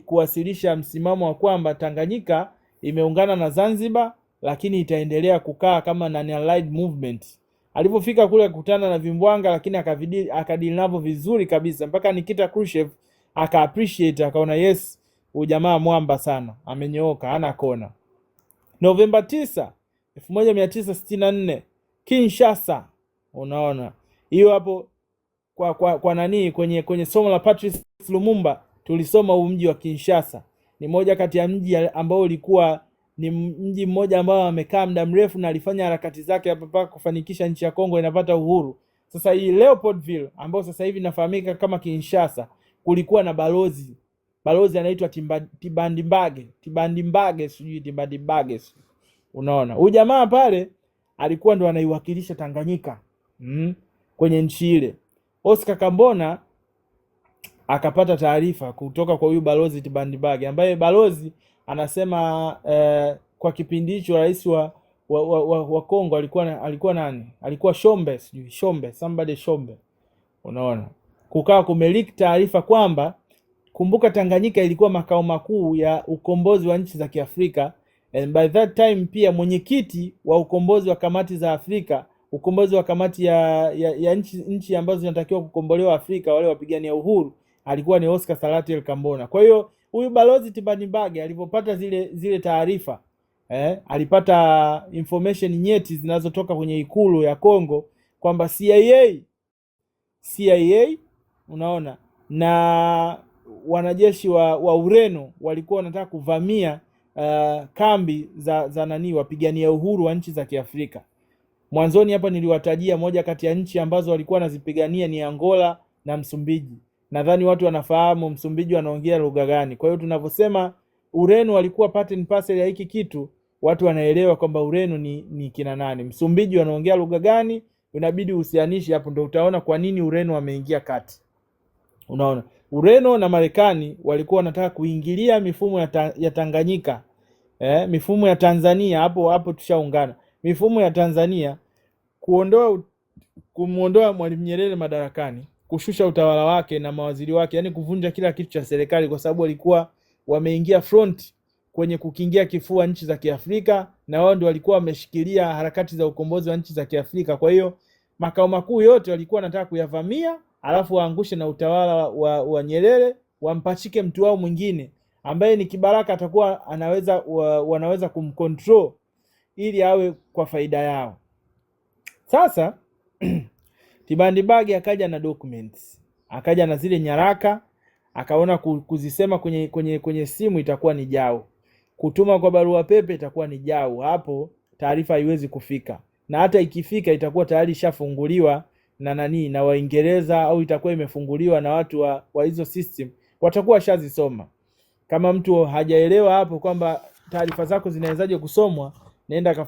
Speaker 1: kuwasilisha msimamo wa kwamba Tanganyika imeungana na Zanzibar, lakini itaendelea kukaa kama non-allied movement. Alipofika kule kukutana na vimbwanga, lakini akadili navyo vizuri kabisa, mpaka Nikita Khrushchev aka-appreciate, akaona yes, ujamaa mwamba sana, amenyooka, hana kona. Novemba 9, 1964 Kinshasa. Unaona, hiyo hapo kwa nani kwenye somo la Patrice Lumumba tulisoma huu mji wa Kinshasa. Ni moja kati ya mji ambao ulikuwa ni mji mmoja ambao amekaa muda mrefu na alifanya harakati zake hapa mpaka kufanikisha nchi ya Kongo inapata uhuru. Sasa hii Leopoldville ambao sasa hivi inafahamika kama Kinshasa, kulikuwa na balozi anaitwa Tibandibage. Unaona, huyu jamaa pale alikuwa ndo anaiwakilisha Tanganyika kwenye nchi ile. Oscar Kambona akapata taarifa kutoka kwa huyu balozi Tibandibage, ambaye balozi anasema kwa kipindi hicho rais wa Kongo alikuwa nani? Alikuwa Shombe. Unaona, kukaa kumeliki taarifa kwamba, kumbuka Tanganyika ilikuwa makao makuu ya ukombozi wa nchi za Kiafrika, and by that time pia mwenyekiti wa ukombozi wa kamati za Afrika, ukombozi wa kamati ya nchi ambazo zinatakiwa kukombolewa Afrika, wale wapigania uhuru, alikuwa ni Oscar Salathiel Kambona. Kwa hiyo huyu balozi Tibandibage alipopata zile taarifa, alipata information nyeti zinazotoka kwenye ikulu ya Kongo kwamba CIA, unaona, na wanajeshi wa Ureno walikuwa wanataka kuvamia kambi za nani wapigania uhuru wa nchi za Kiafrika. Mwanzoni hapa niliwatajia moja kati ya nchi ambazo walikuwa wanazipigania ni Angola na Msumbiji. Nadhani watu wanafahamu Msumbiji wanaongea lugha gani. Kwa hiyo tunavyosema Ureno walikuwa part and parcel ya hiki kitu, watu wanaelewa kwamba Ureno ni kina nani, Msumbiji wanaongea lugha gani, inabidi uhusianishi hapo, ndio utaona kwa nini Ureno wameingia kati. Unaona, Ureno na Marekani walikuwa wanataka kuingilia mifumo ya Tanganyika, mifumo ya Tanzania. Hapo tushaungana. Mifumo ya Tanzania kumuondoa Mwalimu Nyerere madarakani, kushusha utawala wake na mawaziri wake, yani kuvunja kila kitu cha serikali, kwa sababu walikuwa wameingia front kwenye kukingia kifua nchi za Kiafrika, na wao ndio walikuwa wameshikilia harakati za ukombozi wa nchi za Kiafrika. Kwa hiyo makao makuu yote walikuwa wanataka kuyavamia, alafu waangushe na utawala wa Nyerere, wampachike mtu wao mwingine ambaye ni kibaraka, atakuwa wanaweza kumcontrol ili awe kwa faida yao. Sasa Tibandibage akaja na documents, akaja na zile nyaraka, akaona kuzisema kwenye simu itakuwa ni jao, kutuma kwa barua pepe itakuwa ni jao, hapo taarifa haiwezi kufika, na hata ikifika itakuwa tayari ishafunguliwa na Waingereza, au itakuwa imefunguliwa na watu wa hizo system, watakuwa shazisoma. Kama mtu hajaelewa hapo kwamba taarifa zako zinawezaje kusomwa, nenda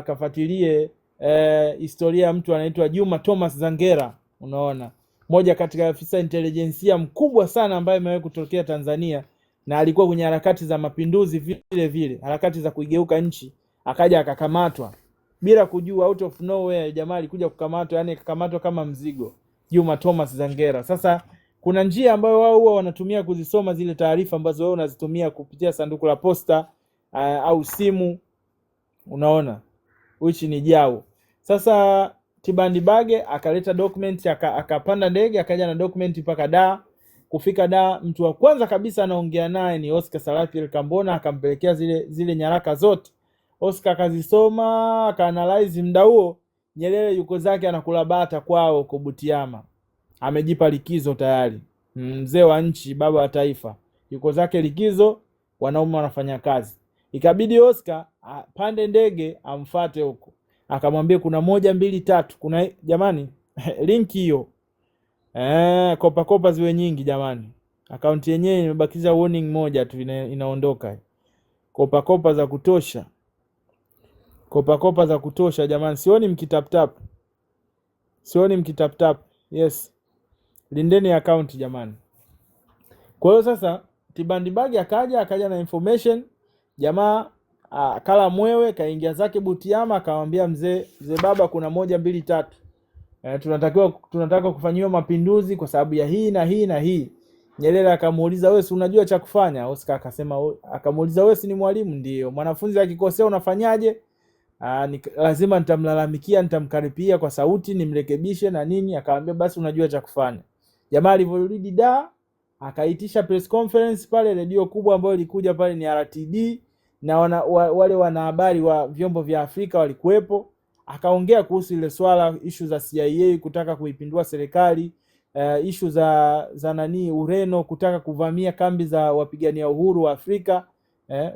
Speaker 1: kafuatilie historia ya mtu anaitwa Juma Thomas Zangera. Unaona, moja katika afisa intelijensia mkubwa sana ambaye amewahi kutokea Tanzania, na alikuwa kwenye harakati za mapinduzi vile harakati za kuigeuka nchi, akaja akakamatwa bila kujua, out of nowhere jamaa alikuja kukamatwa, yani akakamatwa kama mzigo, Juma Thomas Zangera. Sasa kuna njia ambayo wao huwa wanatumia kuzisoma zile taarifa ambazo wewe unazitumia kupitia sanduku la posta au simu, unaona, which ni jao. Sasa Tibandibage akaleta document, akapanda ndege, akaja na document mpaka Dar. Kufika Dar, mtu wa kwanza kabisa anaongea naye ni Oscar Salatiel Kambona, akampelekea zile nyaraka zote. Oscar akazisoma, akaanalyze. Muda huo Nyerere yuko zake anakula bata kwao kwa Butiama, amejipa likizo tayari, mzee wa nchi, baba wa taifa, yuko zake likizo, wanaume wanafanya kazi. Ikabidi Oscar pande ndege amfuate huko, akamwambia kuna 1 2 3, kuna jamani link hiyo kopa ziwe nyingi jamani, akaunti yenyewe imebakiza warning moja tu inaondoka. Kopa za kutosha, kopa za kutosha jamani, sioni mkitap. Yes, lindeni account jamani. Kwa hiyo sasa Tibandibage akaja na information, jamaa kala mwewe, kaingia zake Butiama, akamwambia mzee baba kuna 1 2 3, tunataka kufanyiwa mapinduzi kwa sababu ya hii na hii na hii. Nyerere akamuuliza, wewe si unajua cha kufanya? Oscar akamuuliza, wewe si ni mwalimu? Ndio. Mwanafunzi akikosea unafanyaje? Lazima nitamlalamikia, nitamkaripia kwa sauti, nimrekebishe na nini. Akamwambia basi unajua cha kufanya. Jamaa alivyorudi Dar, akaitisha press conference pale, redio kubwa ambayo ilikuja pale ni RTD, na wale wanahabari wa vyombo vya Afrika walikuwepo. Akaongea kuhusu ile swala, issue za CIA kutaka kuipindua serikali, issue za Ureno kutaka kuvamia kambi za wapigania uhuru wa Afrika,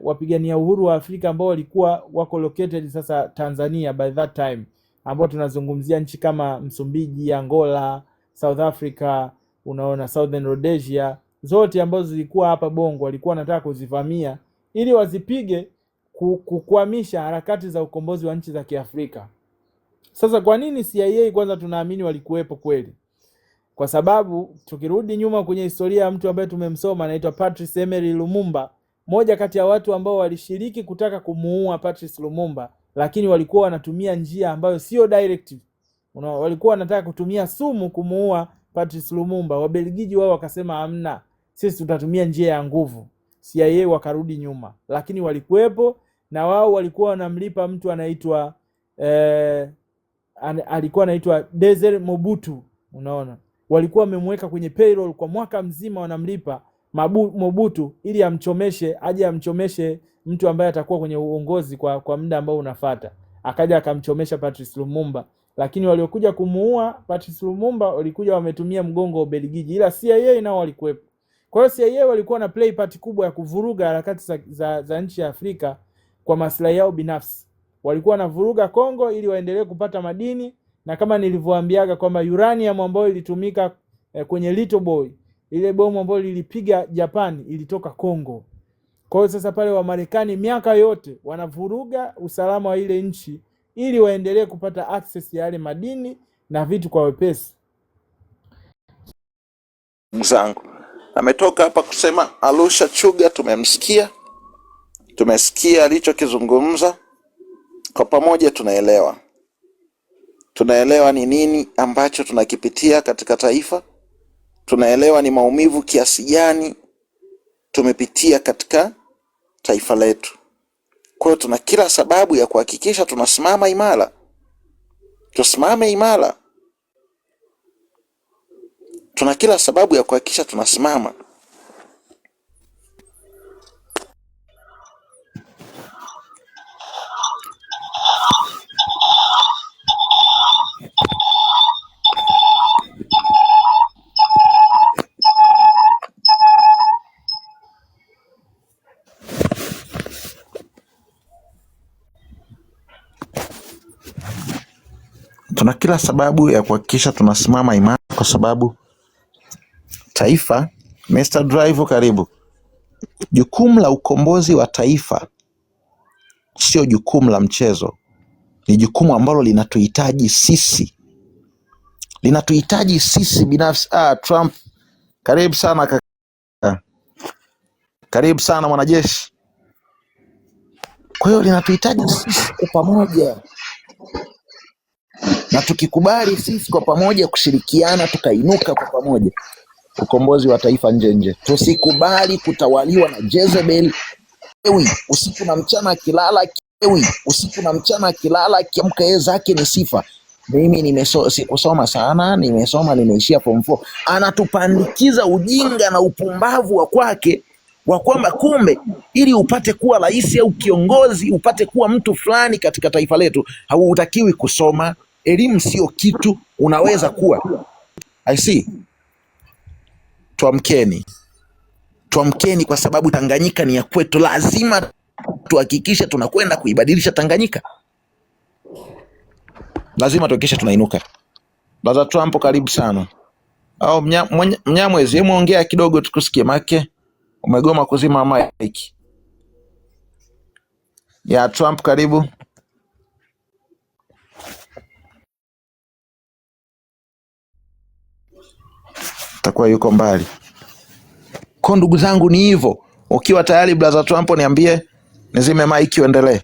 Speaker 1: wapigania uhuru wa Afrika ambao walikuwa wako located sasa Tanzania by that time, ambao tunazungumzia nchi kama Msumbiji, Angola, South Africa, unaona, Southern Rhodesia, zote ambazo zilikuwa hapa Bongo, walikuwa wanataka kuzivamia ili wazipige, kukwamisha harakati za ukombozi wa nchi za Kiafrika. Sasa kwa nini CIA kwanza tunaamini walikuwepo kweli? Kwa sababu tukirudi nyuma kwenye historia ya mtu ambaye tumemsoma anaitwa Patrice Emery Lumumba, moja kati ya watu ambao walishiriki kutaka kumuua Patrice Lumumba, lakini walikuwa wanatumia njia ambayo sio direct. Walikuwa wanataka kutumia sumu kumuua Patrice Lumumba. Wabelgiji wao wakasema hamna, sisi tutatumia njia ya nguvu. CIA wakarudi nyuma, lakini walikuwepo, na wao walikuwa wanamlipa mtu anaitwa alikuwa anaitwa Desire Mobutu. Unaona, walikuwa wamemweka kwenye payroll kwa mwaka mzima, wanamlipa Mobutu ili amchomeshe mtu ambaye atakuwa kwenye uongozi kwa muda ambao unafuata. Akaja akamchomesha Patrice Lumumba, lakini waliokuja kumuua Patrice Lumumba walikuja wametumia mgongo wa Ubelgiji, ila CIA nao walikuwepo. Kwa hiyo CIA walikuwa na play part kubwa ya kuvuruga harakati za nchi ya Afrika kwa maslahi yao binafsi. Walikuwa wanavuruga Kongo ili waendelee kupata madini, na kama nilivyowaambiaga kwamba uranium ambayo ilitumika kwenye Little Boy, ile bomu ambayo lilipiga Japan, ilitoka Kongo. Kwa hiyo sasa pale wa Marekani miaka yote wanavuruga usalama wa ile nchi ili waendelee kupata access ya yale madini na vitu kwa wepesi.
Speaker 5: Mzangu ametoka hapa kusema Alusha Chuga, tumesikia alichokizungumza. Kwa pamoja tunaelewa ni nini ambacho tunakipitia katika taifa, tunaelewa ni maumivu kiasi gani tumepitia katika taifa letu. Kwa hiyo tuna kila sababu ya kuhakikisha tunasimama imara. Tusimame imara tuna kila sababu ya kuhakikisha tunasimama. Tuna kila sababu ya kuhakikisha tunasimama imara, kwa sababu taifa, Mr. Drive karibu, jukumu la ukombozi wa taifa sio jukumu la mchezo. Ni jukumu ambalo linatuhitaji sisi binafsi. Trump, karibu sana kaka. Karibu sana mwanajeshi. Kwa hiyo linatuhitaji sisi kwa pamoja, na tukikubali sisi kwa pamoja kushirikiana, tukainuka kwa pamoja, ukombozi wa taifa nje. Tusikubali kutawaliwa na Jezebel. Usiku na mchana akilala, usiku na mchana akilala, akiamka yeye zake ni sifa. Mimi sikusoma sana, nimeishia form 4. Anatupandikiza ujinga na upumbavu wa kwake, wa kwamba kumbe ili upate kuwa rais au kiongozi, upate kuwa mtu fulani katika taifa letu, hautakiwi kusoma. Elimu sio kitu, unaweza kuwa. I see. Tuamkeni kwa sababu Tanganyika ni ya kwetu. Lazima tuhakikishe tunakwenda kuibadilisha Tanganyika. Lazima tuhakikishe tunainuka. Brother Trump, karibu sana. Au Mnyamwezi, hebu ongea kidogo tukusikie, make umegoma kuzima mic. Ya Trump, karibu. Takuwa yuko mbali. Kwa ndugu zangu ni hivyo. Ukiwa tayari Brother Trump, niambie nizime mic uendelee.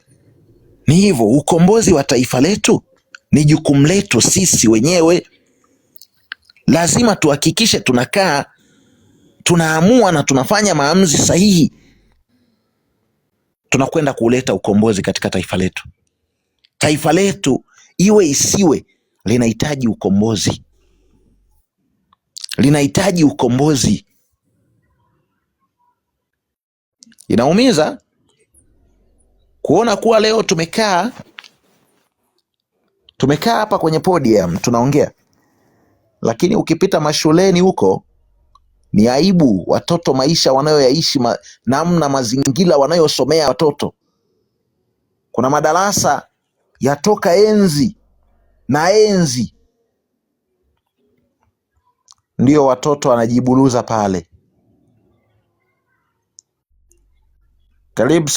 Speaker 5: Ni hivyo, ukombozi wa taifa letu ni jukumu letu sisi wenyewe. Lazima tuhakikishe tunakaa, tunaamua na tunafanya maamuzi sahihi. Tunakwenda kuleta ukombozi katika taifa letu. Taifa letu iwe isiwe linahitaji ukombozi. Linahitaji ukombozi. Inaumiza kuona kuwa leo tumekaa hapa kwenye podium tunaongea, lakini ukipita mashuleni huko ni aibu. Watoto maisha wanayoyaishi, namna mazingira wanayosomea watoto. Kuna madarasa yatoka enzi na enzi, ndio watoto wanajiburuza pale. Karibu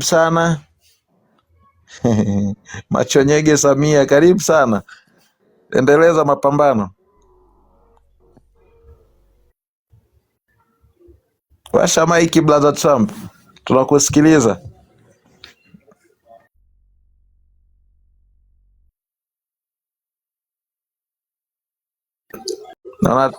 Speaker 5: sana Machonyege Samia, karibu sana, endeleza mapambano. Washa maiki Brother Trump, tunakusikiliza. Naona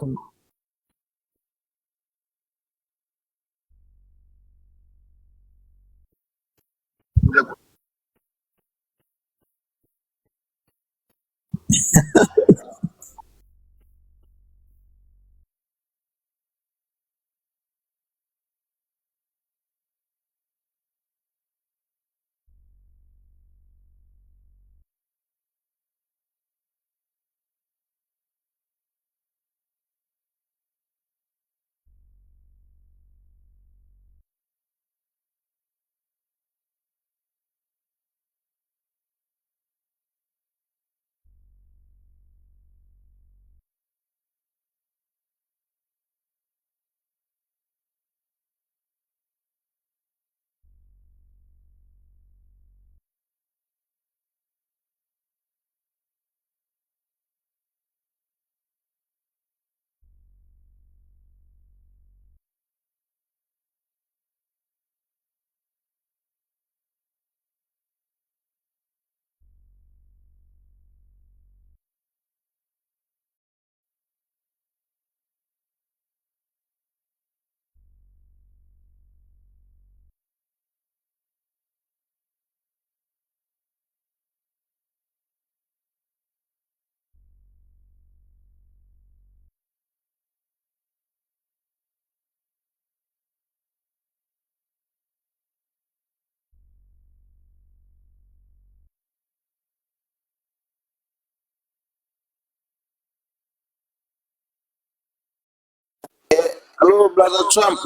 Speaker 5: Hello brother Trump.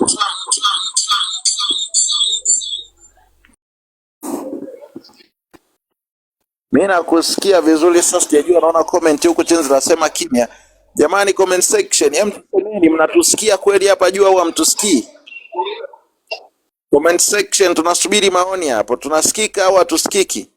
Speaker 5: Mimi nakusikia vizuri sasa, sijajua, naona comment huko chini zinasema kimya. Jamani, comment section, tusemeni mnatusikia kweli hapa juu au hamtusikii? Comment section tunasubiri maoni hapo, tunasikika au hatusikiki?